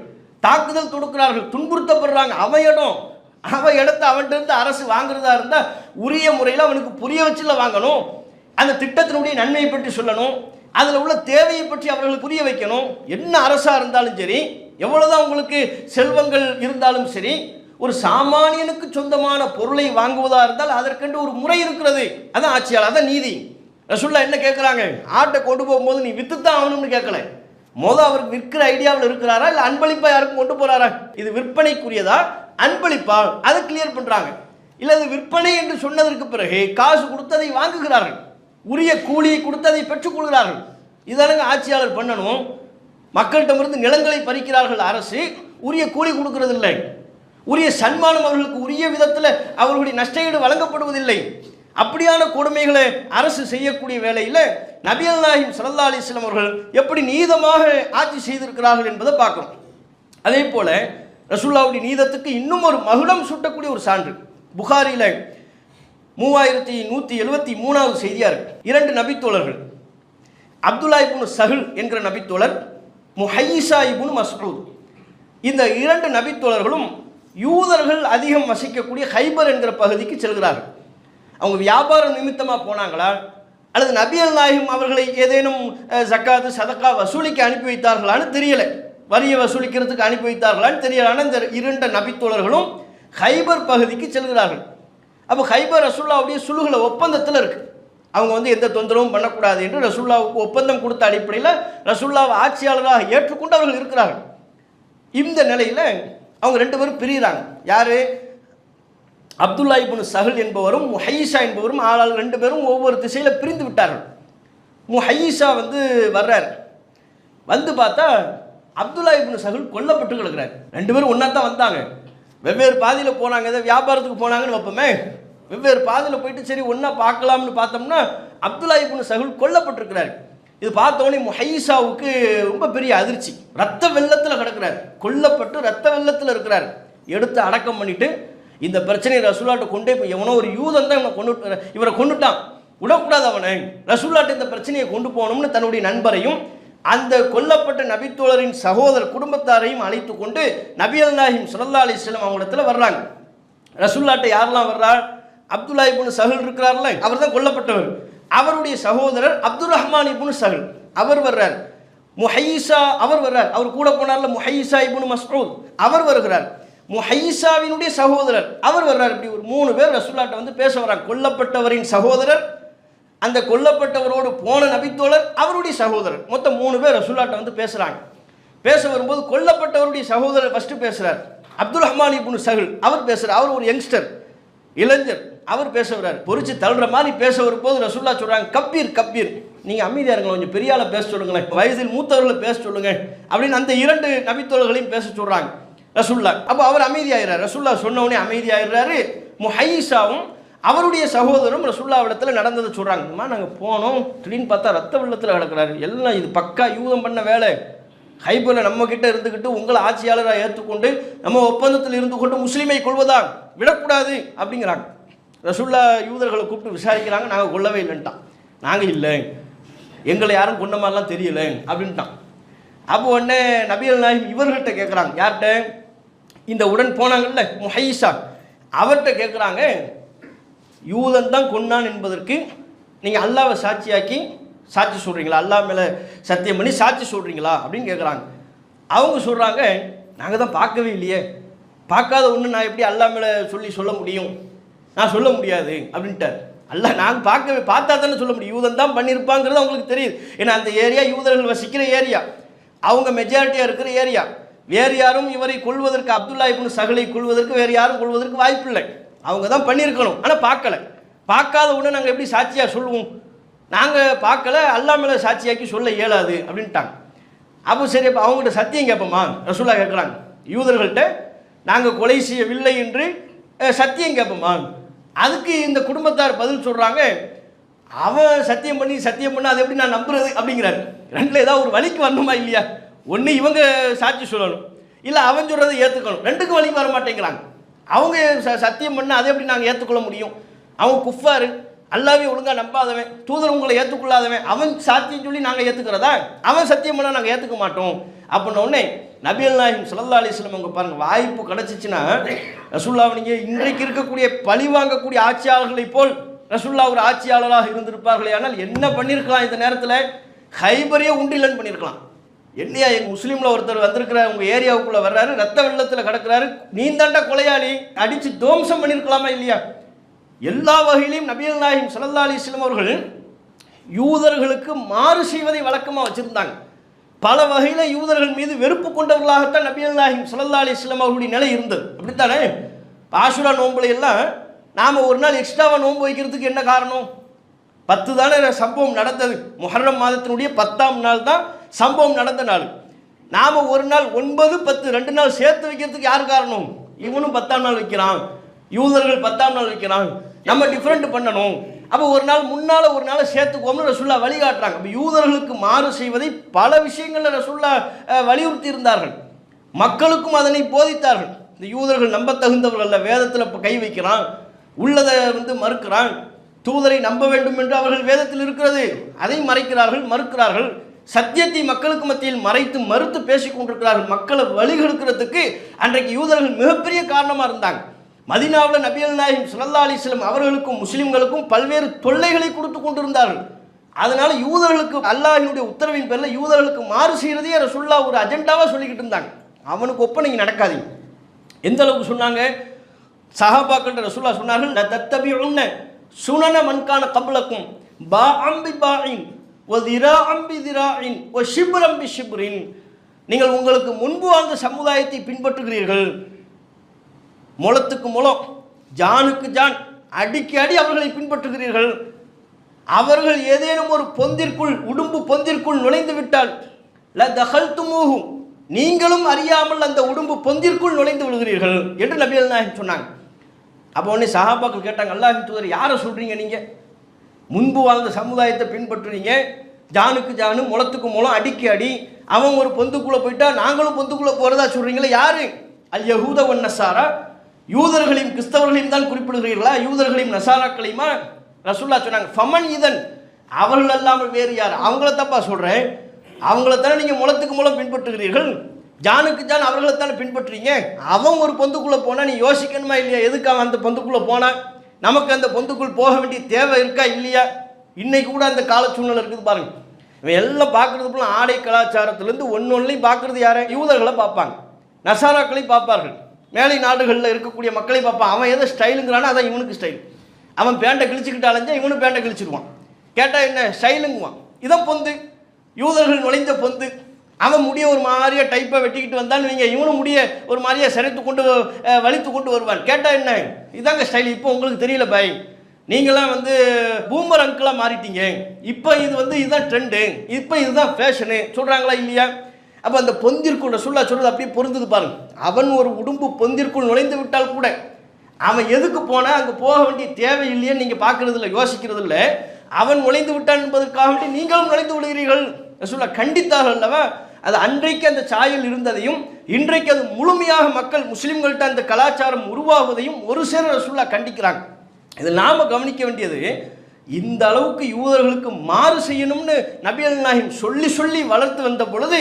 தாக்குதல் தொடுக்கிறார்கள், துன்புறுத்தப்படுறாங்க. அவன் இடத்த அவன்கிட்ட அரசு வாங்குறதா இருந்தால் உரிய முறையில் அவனுக்கு புரிய வச்சுல வாங்கணும். அந்த திட்டத்தினுடைய நன்மையை பற்றி சொல்லணும், அதில் உள்ள தேவையை பற்றி அவர்களுக்கு புரிய வைக்கணும். என்ன அரசாக இருந்தாலும் சரி, எவ்வளோதான் உங்களுக்கு செல்வங்கள் இருந்தாலும் சரி, ஒரு சாமானியனுக்கு சொந்தமான பொருளை வாங்குவதாக இருந்தால் அதற்கென்று ஒரு முறை இருக்கிறது. அதான் ஆட்சியாளர், அதான் நீதி. ரசூலுல்லாஹ் என்ன கேட்குறாங்க, ஆட்டை கொண்டு போகும்போது நீ வித்து தான் ஆகணும்னு கேட்கல. அவருக்கு விற்கிற ஐடியாவில் இருக்கிறாரா இல்லை அன்பளிப்பா யாருக்கும் கொண்டு போறாரா? இது விற்பனைக்குரியதா அன்பளிப்பா? அதை கிளியர் பண்றாங்க. இல்லை அது விற்பனை என்று சொன்னதற்கு பிறகு காசு கொடுத்ததை வாங்குகிறார்கள், உரிய கூலியை கொடுத்ததை பெற்றுக்கொள்கிறார்கள். இதானுங்க ஆட்சியாளர் பண்ணணும். மக்களிடமிருந்து நிலங்களை பறிக்கிறார்கள் அரசு, உரிய கூலி கொடுக்கறதில்லை, உரிய சன்மானம் அவர்களுக்கு உரிய விதத்தில் அவர்களுடைய நஷ்டஈடு வழங்கப்படுவதில்லை. அப்படியான கொடுமைகளை அரசு செய்யக்கூடிய வேளையில் நபிகள் நாயகம் ஸல்லல்லாஹு அலைஹி வஸல்லம் அவர்கள் எப்படி நீதமாக ஆட்சி செய்திருக்கிறார்கள் என்பதை பார்க்கணும். அதே போல ரசூலுல்லாஹ்வுடைய நீதத்துக்கு இன்னும் ஒரு மகுடம் சூட்டக்கூடிய ஒரு சான்று புகாரியில் 3173வது செய்தியாக இருக்கு. 2 நபித்தோழர்கள், அப்துல்லா இப்னு சஹல் என்கிற நபித்தோழர், முஹையிஸா இப்னு மஸ்ஊத், இந்த 2 நபித்தோழர்களும் யூதர்கள் அதிகம் வசிக்கக்கூடிய ஹைபர் என்கிற பகுதிக்கு செல்கிறார்கள். அவங்க வியாபார நிமித்தமாக போனாங்களா அல்லது நபிகள் நாயகம் அவர்களை ஏதேனும் ஜக்காத்து சதக்கா வசூலிக்க அனுப்பி வைத்தார்களான்னு தெரியலை, வரியை வசூலிக்கிறதுக்கு அனுப்பி வைத்தார்களான்னு தெரியல. ஆனால் இந்த 2 நபித்தோழர்களும் ஹைபர் பகுதிக்கு செல்கிறார்கள். அப்போ ஹைபர் ரசூலுல்லாஹ்வுடைய சுலுகுல ஒப்பந்தத்தில் இருக்குது. அவங்க எந்த தொந்தரவும் பண்ணக்கூடாது என்று ரசூலுல்லாஹ்வுக்கு ஒப்பந்தம் கொடுத்த அடிப்படையில் ரசூலுல்லாஹ் ஆட்சியாளராக ஏற்றுக்கொண்டு அவர்கள் இருக்கிறார்கள். இந்த நிலையில் அவங்க 2 பேரும் பிரிகிறாங்க. யார்? அப்துல்லா இப்னு சஹல் என்பவரும் முஹையிஸா என்பவரும் ஆளால் 2 பேரும் ஒவ்வொரு திசையில் பிரிந்து விட்டார்கள். முஹையிஸா வர்றார். பார்த்தா அப்துல்லா இப்னு சஹல் கொல்லப்பட்டு கிடக்கிறார். 2 பேரும் ஒன்றா தான் வந்தாங்க, வெவ்வேறு பாதையில் போனாங்க. ஏதோ வியாபாரத்துக்கு போனாங்கன்னு வைப்போமே, வெவ்வேறு பாதையில் போயிட்டு சரி ஒன்றா பார்க்கலாம்னு பார்த்தோம்னா அப்துல்லா இப்னு சஹல் கொல்லப்பட்டிருக்கிறார். இது பார்த்தோன்னே முஹையிஸாவுக்கு ரொம்ப பெரிய அதிர்ச்சி. ரத்த வெள்ளத்தில் கிடக்கிறார், கொல்லப்பட்டு ரத்த வெள்ளத்தில் இருக்கிறார். எடுத்து அடக்கம் பண்ணிட்டு இந்த பிரச்சனையை ரசூலுல்லாஹ்ட்ட கொண்டே போய், எவனோ ஒரு யூதன் தான் இவரை கொண்டுட்டான், விடக்கூடாது அவனை, ரசூலுல்லாஹ்ட்ட இந்த பிரச்சனையை கொண்டு போகணும்னு தன்னுடைய நண்பரையும் அந்த கொல்லப்பட்ட நபித்தோழரின் சகோதர குடும்பத்தாரையும் அழைத்து கொண்டு நபிகள் நாயகம் ஸல்லல்லாஹு அலைஹி வஸல்லம் அவங்களிடத்துல வர்றாங்க. ரசூலுல்லாஹ்ட்ட யாரெல்லாம் வர்றா? அப்துல்லா இப்னு சஹல் இருக்கிறார்ல, அவர் தான் கொல்லப்பட்டவர். அவருடைய சகோதரர் அப்துர் ரஹ்மான் இப்னு சஹல் அவர் வர்றார். முஹையிஸா அவர் வர்றார், அவர் கூட போனார்ல முஹையிஸா இப்னு மஸ்ஊத் அவர் வருகிறார். முஹையிஸாவினுடைய சகோதரர் அவர் வர்றார். இப்படி ஒரு 3 பேர் ரசூலுல்லாஹ்ட்ட பேச வர்றாங்க. கொல்லப்பட்டவரின் சகோதரர், அந்த கொல்லப்பட்டவரோடு போன நபித்தோழர், அவருடைய சகோதரர், மொத்தம் 3 பேர் ரசூலுல்லாஹ்ட்ட பேசுகிறாங்க. பேச வரும்போது கொல்லப்பட்டவருடைய சகோதரர் ஃபஸ்ட்டு பேசுகிறார். அப்துர் ரஹ்மான் இப்னு சஹல் அவர் பேசுகிறார். அவர் ஒரு யங்ஸ்டர், இளைஞர், அவர் பேச வர்றாரு, பொறிச்சு தள்ளுற மாதிரி பேச வரும்போது ரசூல்லா சொல்கிறாங்க, கப்பீர் கப்பீர், நீங்கள் அமைதியாக இருங்க, கொஞ்சம் பெரிய ஆளை பேச சொல்லுங்களேன், வயதில் மூத்தவர்களை பேச சொல்லுங்க அப்படின்னு அந்த 2 நபித்தோழர்களையும் பேச சொல்கிறாங்க ரசூல்லா. அப்போ அவர் அமைதியாகிறார். ரசூல்லா சொன்னவனே அமைதியாகிறாரு. முஹையிஸாவும் அவருடைய சகோதரரும் ரசூல்லாவிடத்தில் நடந்ததை சொல்கிறாங்க. இந்த மாதிரி நாங்கள் போனோம், திடீர்னு பார்த்தா ரத்த வெள்ளத்தில் கிடக்கிறாரு, எல்லாம் இது பக்கா யூதம் பண்ண வேலை, ஹைபரில் நம்ம கிட்ட இருந்துக்கிட்டு உங்களை ஆட்சியாளராக ஏற்றுக்கொண்டு நம்ம ஒப்பந்தத்தில் இருந்து கொண்டு முஸ்லீமை கொள்வதா விடக்கூடாது அப்படிங்கிறாங்க. ரசூல்லா யூதர்களை கூப்பிட்டு விசாரிக்கிறாங்க, நாங்கள் கொள்ளவே இல்லைன்ட்டான். நாங்கள் இல்லை, எங்களை யாரும் கொண்ட மாதிரிலாம் தெரியல அப்படின்ட்டான். அப்போ உடனே நபிகள் நாயகம் இவர்கள்ட்ட கேட்குறாங்க, யார்கிட்ட? இந்த உடன் போனாங்கல்ல முஹையிஸா, அவர்கிட்ட கேட்குறாங்க, யூதன் தான் கொன்னான் என்பதற்கு நீங்கள் அல்லாவை சாட்சியாக்கி சாட்சி சொல்கிறீங்களா, அல்லா மேலே சத்தியம் பண்ணி சாட்சி சொல்கிறீங்களா அப்படின்னு கேட்குறாங்க. அவங்க சொல்கிறாங்க, நாங்கள் தான் பார்க்கவே இல்லையே, பார்க்காத ஒன்று நான் எப்படி அல்லா மேலே சொல்ல முடியும், நான் சொல்ல முடியாது அப்படின்ட்டார். அல்ல நாங்கள் பார்த்தா தானே சொல்ல முடியும், யூதன் தான் பண்ணியிருப்பாங்கிறது அவங்களுக்கு தெரியுது. ஏன்னா அந்த ஏரியா யூதர்கள் வசிக்கிற ஏரியா, அவங்க மெஜாரிட்டியாக இருக்கிற ஏரியா. வேறு யாரும் இவரை கொள்வதற்கு, அப்துல்லா இப்னு சஹலை கொள்வதற்கு வேறு யாரும் கொள்வதற்கு வாய்ப்பு இல்லை, அவங்க தான் பண்ணியிருக்கணும். ஆனால் பார்க்கல, பார்க்காத ஒன்று நாங்கள் எப்படி சாட்சியாக சொல்லுவோம், நாங்கள் பார்க்கல, அல்லா மேலே சாட்சியாக்கி சொல்ல இயலாது அப்படின்ட்டாங்க. அப்போ சரி, அப்போ அவங்ககிட்ட சத்தியம் கேட்போமா ரசூல்லா கேட்குறாங்க, யூதர்கள்ட்ட நாங்கள் கொலை செய்யவில்லை என்று சத்தியம் கேட்போமா? அதுக்கு இந்த குடும்பத்தார் பதில் சொல்கிறாங்க, அவன் சத்தியம் பண்ண அதை எப்படி நான் நம்புறது அப்படிங்கிறாரு. ரெண்டில் ஏதாவது ஒரு வழிக்கு வரணுமா இல்லையா? ஒன்று இவங்க சாட்சி சொல்லணும், இல்லை அவன் சொல்கிறத ஏற்றுக்கணும். ரெண்டுக்கும் வழிக்கு வர மாட்டேங்கிறாங்க. அவங்க சத்தியம் பண்ண அதை எப்படி நாங்கள் ஏற்றுக்கொள்ள முடியும்? அவன் குஃபாரு, அல்லாவே ஒழுங்காக நம்பாதவன், தூதர் உங்களை ஏற்றுக்கொள்ளாதவன், அவன் சாத்தியம் சொல்லி நாங்கள் ஏற்றுக்கிறதா? அவன் சத்தியம் பண்ணால் நாங்கள் ஏற்றுக்க மாட்டோம் அப்படின்ன உடனே நபிகள் நாயகம் ஸல்லல்லாஹு அலைஹி வஸல்லம் அவங்க பாருங்கள், வாய்ப்பு கிடச்சிச்சின்னா ரசூல்லாவை நீங்கள் இன்றைக்கு இருக்கக்கூடிய பழி வாங்கக்கூடிய ஆட்சியாளர்களைப் போல் ரசூல்லா ஒரு ஆட்சியாளராக இருந்திருப்பார்களே, ஆனால் என்ன பண்ணியிருக்கலாம்? இந்த நேரத்தில் ஹைபரையே உண்டிலன்னு பண்ணியிருக்கலாம். என்னையா எங்கள் முஸ்லீமில் ஒருத்தர் வந்திருக்கிற உங்கள் ஏரியாவுக்குள்ளே வர்றாரு, ரத்த வெள்ளத்தில் கிடக்கிறாரு, நீந்தாண்டா கொலையாளி, அடித்து துவம்சம் பண்ணியிருக்கலாமா இல்லையா? எல்லா வகையிலையும் நபிகள் நாயகம் ஸல்லல்லாஹு அலைஹி வஸல்லம் அவர்கள் யூதர்களுக்கு மாறு செய்வதை வழக்கமாக வச்சுருந்தாங்க. பல வகையில் யூதர்கள் மீது வெறுப்பு கொண்டவர்களாகத்தான் நபிகள் நாயகம் ஸல்லல்லாஹு அலைஹி வஸல்லம் அவர்களுடைய நிலை இருந்தது. அப்படித்தானே? ஆஷுரா நோன்புல எல்லாம் நாம் ஒரு நாள் எக்ஸ்ட்ராவாக நோன்பு வைக்கிறதுக்கு என்ன காரணம்? 10 தானே சம்பவம் நடந்தது. முஹர்ரம் மாதத்தினுடைய 10ஆம் நாள் தான் சம்பவம் நடந்த நாள். நாம் ஒரு நாள் 9, 10 2 நாள் சேர்த்து வைக்கிறதுக்கு யார் காரணம்? இவனும் 10ஆம் நாள் வைக்கிறான், யூதர்கள் 10ஆம் நாள் வைக்கிறான், நம்ம டிஃப்ரெண்ட் பண்ணணும். அப்போ ஒரு நாள் முன்னால் ஒரு நாளை சேர்த்துக்கோம்னு ரசூல்லா வழிகாட்டுறாங்க. அப்போ யூதர்களுக்கு மாறு செய்வதை பல விஷயங்களில் ரசூல்லா வலியுறுத்தி இருந்தார்கள், மக்களுக்கும் அதனை போதித்தார்கள். இந்த யூதர்கள் நம்ப தகுந்தவர்கள், வேதத்தில் கை வைக்கிறான், உள்ளதை மறுக்கிறான், தூதரை நம்ப வேண்டும் என்று அவர்கள் வேதத்தில் இருக்கிறது, அதை மறுக்கிறார்கள். சத்தியத்தை மக்களுக்கு மத்தியில் மறுத்து பேசிக் கொண்டிருக்கிறார்கள். மக்களை வழிகெடுக்கிறதுக்கு அன்றைக்கு யூதர்கள் மிகப்பெரிய காரணமாக இருந்தாங்க. மதீனாவில் நபிகள் நாயகம் ஸல்லல்லாஹு அலைஹி வஸல்லம் அவர்களுக்கும் முஸ்லிம்களுக்கும் பல்வேறு தொல்லைகளை கொடுத்து கொண்டிருந்தார்கள். அதனால யூதர்களுக்கு அல்லாஹ்வினுடைய உத்தரவின் பேரில் யூதர்களுக்கு மாறு செய்கிறதே ரசூலுல்லாஹ் ஒரு அஜெண்டாவாக சொல்லிக்கிட்டு இருந்தாங்க. அவனுக்கு ஒப்ப நீங்கள் நடக்காதீங்க. எந்த அளவுக்கு சொன்னாங்க? சஹாபாக்கள் ரசூலுல்லாஹ் சொன்னார்கள், தத்தபிஉன்ன சுனன மன்கான கப்லக்கும் பாஅம் பிபாஇன் வ திராஅம் பிதிராஇன் வ ஷிப்ரம் பிஷிப்ரின். நீங்கள் உங்களுக்கு முன்பு வாழ்ந்த சமுதாயத்தை பின்பற்றுகிறீர்கள், முளத்துக்கு முளம், ஜானுக்கு ஜான், அடிக்கு அடி அவர்களை பின்பற்றுகிறீர்கள். அவர்கள் ஏதேனும் ஒரு பொந்திற்குள், உடும்பு பொந்திற்குள் நுழைந்து விட்டால் லதகல்துமூஹு, நீங்களும் அறியாமல் அந்த உடும்பு பொந்திற்குள் நுழைந்து விடுகிறீர்கள் என்று நபிகள் நாயகம் சொன்னாங்க. அப்போ உடனே சஹாபாக்கள் கேட்டாங்க, அல்லாஹ்வின் தூதர் யாரை சொல்கிறீங்க? நீங்கள் முன்பு வாழ்ந்த சமுதாயத்தை பின்பற்றுறீங்க, ஜானுக்கு ஜானு, முளத்துக்கு முளம், அடிக்கு அடி, அவன் ஒரு பொந்துக்குள்ளே போயிட்டா நாங்களும் பொந்துக்குள்ளே போகிறதா சொல்கிறீங்களா? யாரு? அல் யஹூத வன் நஸாரா, யூதர்களையும் கிறிஸ்தவர்களையும் தான் குறிப்பிடுகிறீர்களா? யூதர்களையும் நசாராக்களையுமா? ரசூலுல்லாஹ் சொன்னாங்க, ஃபமன் இதன், அவர்கள் அல்லாமல் வேறு யார்? அவங்கள தப்பா சொல்கிறேன், அவங்களத்தானே நீங்கள் முளத்துக்கு மூலம் பின்பற்றுகிறீர்கள், ஜானுக்கு ஜான் அவர்களைத்தானே பின்பற்றுறீங்க. அவன் ஒரு பொந்துக்குள்ளே போனால் நீ யோசிக்கணுமா இல்லையா? எதுக்கு அவன் அந்த பொந்துக்குள்ளே போனால்? நமக்கு அந்த பொந்துக்குள் போக வேண்டிய தேவை இருக்கா இல்லையா? இன்னைக்கு கூட அந்த கால சூழ்நிலை இருக்குது பாருங்க. இவன் எல்லாம் பார்க்குறது போல ஆடை கலாச்சாரத்துலேருந்து ஒன்றையும் பார்க்குறது யாரை? யூதர்களை பார்ப்பாங்க, நசாராக்களையும் பார்ப்பார்கள், மேலை நாடுகளில் இருக்கக்கூடிய மக்களை பார்ப்பான். அவன் எதை ஸ்டைலுங்கிறானோ அதான் இவனுக்கு ஸ்டைல். அவன் பேண்டை கிழிச்சுக்கிட்டு அலைஞ்சா இவனும் பேண்டை கிழிச்சிடுவான். கேட்டால் என்ன ஸ்டைலுங்குவான். இதான் பொந்து, யூதர்கள் நுழைந்த பொந்து. அவன் முடிய ஒரு மாதிரியா டைப்பை வெட்டிக்கிட்டு வந்தான்னு வைங்க, இவனும் முடிய ஒரு மாதிரியா சிரைத்து கொண்டு வலித்து கொண்டு வருவான். கேட்டால் என்ன, இதாங்க ஸ்டைல். இப்போ உங்களுக்கு தெரியல பாய், நீங்களாம் வந்து பூமர் அங்கிளாக மாறிட்டீங்க, இப்போ இது வந்து இதுதான் ட்ரெண்டு, இப்போ இதுதான் ஃபேஷனு சொல்கிறாங்களா இல்லையா? அப்போ அந்த பொந்திற்குள் ரசூலுல்லாஹ் சொல்கிறது அப்படியே பொருந்தது பாருங்க. அவன் ஒரு உடும்பு பொந்திற்குள் நுழைந்து விட்டால் கூட அவன் எதுக்கு போனால் அங்கே போக வேண்டிய தேவை இல்லையேன்னு நீங்கள் பார்க்கறது இல்லை, யோசிக்கிறது இல்லை. அவன் நுழைந்து விட்டான் என்பதற்காக வேண்டி நீங்களும் நுழைந்து விடுகிறீர்கள் ரசூலுல்லாஹ் கண்டித்தாக அல்லவா? அது அன்றைக்கு அந்த சாயல் இருந்ததையும் இன்றைக்கு அது முழுமையாக மக்கள் முஸ்லிம்கள்ட்ட அந்த கலாச்சாரம் உருவாகுவதையும் ஒரு சேர ரசூலுல்லாஹ் கண்டிக்கிறாங்க. இதில் நாம் கவனிக்க வேண்டியது, இந்த அளவுக்கு யூதர்களுக்கு மாறு செய்யணும்னு நபிகள் நாயகம் சொல்லி சொல்லி வளர்த்து வந்த பொழுது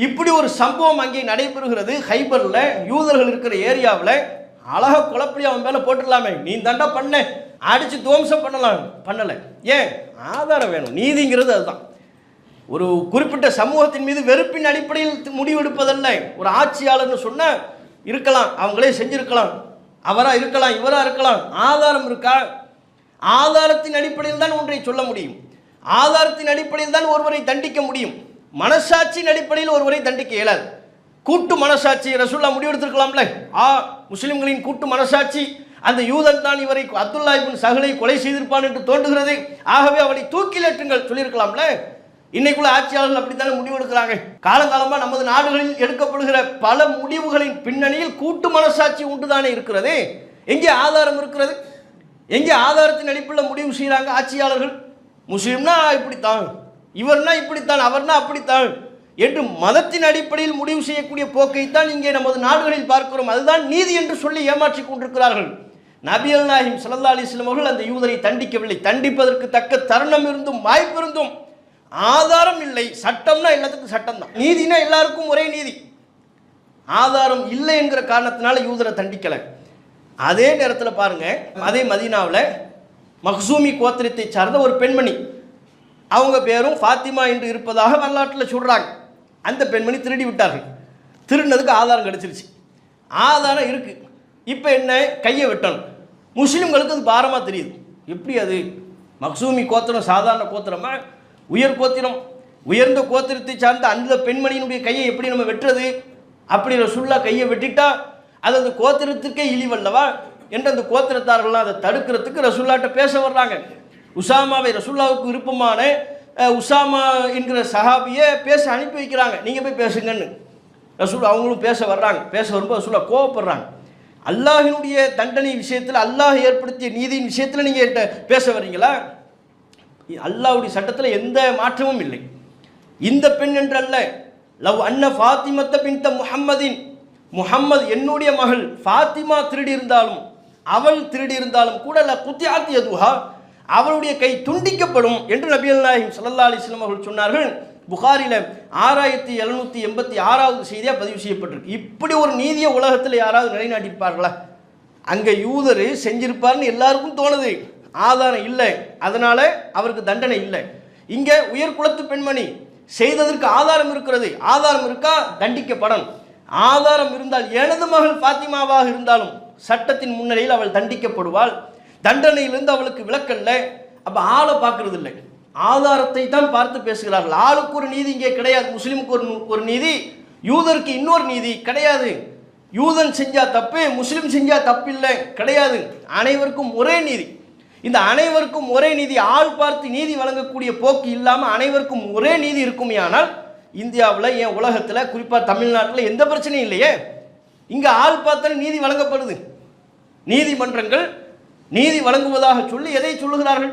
இப்படி ஒரு சம்பவம் அங்கே நடைபெறுகிறது. ஹைபரில் யூதர்கள் இருக்கிற ஏரியாவில் அழகாக குழப்படி அவன் மேலே போட்டுடலாமே, நீ தண்டா பண்ண, அடித்து துவம்சம் பண்ணலாம், பண்ணலை. ஏன்? ஆதாரம் வேணும். நீதிங்கிறது அதுதான். ஒரு குறிப்பிட்ட சமூகத்தின் மீது வெறுப்பின் அடிப்படையில் முடிவெடுப்பதல்ல. ஒரு ஆட்சியாளர்னு சொன்னால் இருக்கலாம், அவங்களே செஞ்சிருக்கலாம், அவராக இருக்கலாம், இவராக இருக்கலாம். ஆதாரம் இருக்கா? ஆதாரத்தின் அடிப்படையில் தான் ஒன்றை சொல்ல முடியும். ஆதாரத்தின் அடிப்படையில் தான் ஒருவரை தண்டிக்க முடியும். மனசாட்சியின் அடிப்படையில் ஒருவரை தண்டிக்க இயலாது. கூட்டு மனசாட்சி ரசூலுல்லாஹ் முடிவெடுத்திருக்கலாம்ல. முஸ்லிம்களின் கூட்டு மனசாட்சி, அந்த யூதன் தான் இவரை அப்துல்லா இப்னு சஹலை கொலை செய்திருப்பான் என்று தோன்றுகிறது, ஆகவே அவனை தூக்கிலேற்றுங்கள் சொல்லியிருக்கலாம்ல. இன்னைக்குள்ள ஆட்சியாளர்கள் அப்படித்தானே முடிவெடுக்கிறாங்க. காலங்காலமாக நமது நாடுகளில் எடுக்கப்படுகிற பல முடிவுகளின் பின்னணியில் கூட்டு மனசாட்சி உண்டுதானே இருக்கிறது. எங்கே ஆதாரம் இருக்கிறது? எங்கே ஆதாரத்தின் அடிப்படையில் முடிவு செய்கிறாங்க ஆட்சியாளர்கள்? முஸ்லிம்னா இப்படித்தான், இவர்னா இப்படித்தான், அவர்னா அப்படித்தான் என்று மதத்தின் அடிப்படையில் முடிவு செய்யக்கூடிய போக்கைத்தான் இங்கே நமது நாடுகளில் பார்க்கிறோம். அதுதான் நீதி என்று சொல்லி ஏமாற்றி கொண்டிருக்கிறார்கள். நபிகள் நாயகம் ஸல்லல்லாஹு அலைஹி வஸல்லம் அவர்கள் அந்த யூதரை தண்டிக்கவில்லை. தண்டிப்பதற்கு தக்க தருணம் இருந்தும் வாய்ப்பு இருந்தும் ஆதாரம் இல்லை. சட்டம்னா எல்லாத்துக்கும் சட்டம் தான், நீதினா எல்லாருக்கும் ஒரே நீதி. ஆதாரம் இல்லை என்கிற காரணத்தினால யூதரை தண்டிக்கலை. அதே நேரத்தில் பாருங்க, அதே மதீனாவில் மக்சூமி கோத்திரத்தை சார்ந்த ஒரு பெண்மணி, அவங்க பேரும் ஃபாத்திமா என்று இருப்பதாக வரலாற்றில் சொல்கிறாங்க. அந்த பெண்மணி திருடி விட்டார்கள். திருடினதுக்கு ஆதாரம் கிடச்சிருச்சு, ஆதாரம் இருக்குது. இப்போ என்ன, கையை வெட்டணும். முஸ்லீம்களுக்கு அது பாரமாக தெரியுது. எப்படி அது? மக்சூமி கோத்திரம் சாதாரண கோத்திரமா? உயர் கோத்திரம். உயர்ந்த கோத்திரத்தை சார்ந்த அந்த பெண்மணியினுடைய கையை எப்படி நம்ம வெட்டுறது? அப்படி ரசூலுல்லாஹ் கையை வெட்டிட்டா அது அந்த கோத்திரத்திற்கே இழிவல்லவா என்று அந்த கோத்திரத்தார்கள்லாம் அதை தடுக்கிறதுக்கு ரசூலுல்லாஹ்ட்ட பேச வர்றாங்க. உசாமாவை, ரசூலுல்லாஹ்வுக்கு விருப்பமான உசாமா என்கிற சஹாபியை பேச அனுப்பி வைக்கிறாங்க, நீங்கள் போய் பேசுங்கன்னு. ரசூல் அவங்களும் பேச வர்றாங்க. பேச வரும்போது ரசூலுல்லாஹ் கோவப்படுறாங்க. அல்லாஹினுடைய தண்டனை விஷயத்தில், அல்லாஹ் ஏற்படுத்திய நீதியின் விஷயத்தில் நீங்கள் பேச வர்றீங்களா? அல்லாஹ்வுடைய சட்டத்தில் எந்த மாற்றமும் இல்லை. இந்த பெண் என்று அல்ல, லவ் அன்ன ஃபாத்திமத்த பின்த முஹம்மதின், முஹம்மது என்னுடைய மகள் ஃபாத்திமா திருடி இருந்தாலும், அவள் திருடி இருந்தாலும் கூட ல குத்தியாத் யதுஹா, அவளுடைய கை துண்டிக்கப்படும் என்று நபிகள் நாயகம் ஸல்லல்லாஹு அலைஹி வஸல்லம் அவர்கள் சொன்னார்கள். புகாரில் 6786வது செய்தியாக பதிவு செய்யப்பட்டிருக்கு. இப்படி ஒரு நீதியை உலகத்தில் யாராவது நிலைநாட்டியிருப்பார்களா? அங்கே யூதர் செஞ்சிருப்பார்னு எல்லாருக்கும் தோணுது, ஆதாரம் இல்லை, அதனால அவருக்கு தண்டனை இல்லை. இங்கே உயர் குலத்து பெண்மணி செய்ததற்கு ஆதாரம் இருக்கிறது, ஆதாரம் இருக்கா, தண்டிக்கப்படணும். ஆதாரம் இருந்தால், எனது மகள் ஃபாத்திமாவாக இருந்தாலும் சட்டத்தின் முன்னிலையில் அவள் தண்டிக்கப்படுவாள். தண்டனையிலிருந்து அவளுக்கு விலக்கல்ல. அப்போ ஆளை பார்க்கறது இல்லை, ஆதாரத்தை தான் பார்த்து பேசுகிறார்கள். ஆளுக்கு ஒரு நீதி இங்கே கிடையாது. முஸ்லீமுக்கு ஒரு நீதி, யூதருக்கு இன்னொரு நீதி கிடையாது. யூதன் செஞ்சா தப்பு, முஸ்லீம் செஞ்சா தப்பு இல்லை, கிடையாது. அனைவருக்கும் ஒரே நீதி. இந்த அனைவருக்கும் ஒரே நீதி, ஆள் பார்த்து நீதி வழங்கக்கூடிய போக்கு இல்லாமல் அனைவருக்கும் ஒரே நீதி இருக்குமே. ஆனால் இந்தியாவில், ஏன் உலகத்தில், குறிப்பாக தமிழ்நாட்டில் எந்த பிரச்சனையும் இல்லையே. இங்கே ஆள் பார்த்தாலும் நீதி வழங்கப்படுது. நீதிமன்றங்கள் நீதி வழங்குவதாக சொல்லி எதை சொல்லுகிறார்கள்?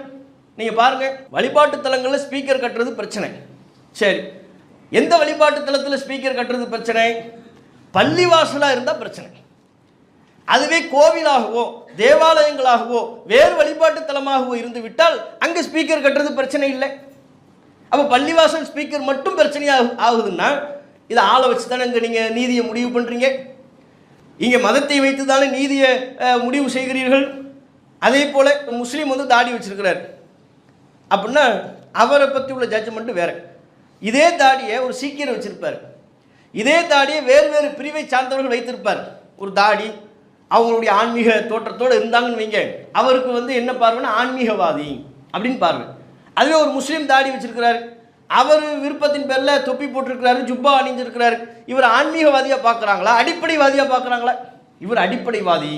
நீங்கள் பாருங்கள், வழிபாட்டு தலங்களில் ஸ்பீக்கர் கட்டுறது பிரச்சனை. சரி, எந்த வழிபாட்டு தலத்தில் ஸ்பீக்கர் கட்டுறது பிரச்சனை? பள்ளிவாசலாக இருந்தால் பிரச்சனை. அதுவே கோவிலாகவோ தேவாலயங்களாகவோ வேறு வழிபாட்டு தலமாகவோ இருந்து விட்டால் அங்கே ஸ்பீக்கர் கட்டுறது பிரச்சனை இல்லை. அப்போ பள்ளிவாசல் ஸ்பீக்கர் மட்டும் பிரச்சனையாக ஆகுதுன்னா இதை ஆளை வச்சு தானே இங்கே நீங்கள் நீதியை முடிவு பண்ணுறீங்க. இங்கே மதத்தை வைத்து தானே நீதியை முடிவு செய்கிறீர்கள். அதே போல் முஸ்லீம் வந்து தாடி வச்சிருக்கிறார் அப்படின்னா அவரை பற்றி உள்ள ஜட்ஜ்மெண்ட்டு வேறு. இதே தாடியை ஒரு சீக்கியர் வச்சிருப்பார், இதே தாடியை வேறு வேறு பிரிவை சார்ந்தவர்கள் வைத்திருப்பார். ஒரு தாடி அவங்களுடைய ஆன்மீக தோற்றத்தோடு இருந்தாங்கன்னு வைங்க, அவருக்கு வந்து என்ன பார்வைன்னா ஆன்மீகவாதி அப்படின்னு பார்வை. அதுவே ஒரு முஸ்லீம் தாடி வச்சிருக்கிறார், அவர் விருப்பத்தின் பேரில் தொப்பி போட்டிருக்கிறாரு, ஜுப்பா அணிஞ்சிருக்கிறாரு. இவர் ஆன்மீகவாதியாக பார்க்குறாங்களா, அடிப்படைவாதியாக பார்க்குறாங்களா? இவர் அடிப்படைவாதி.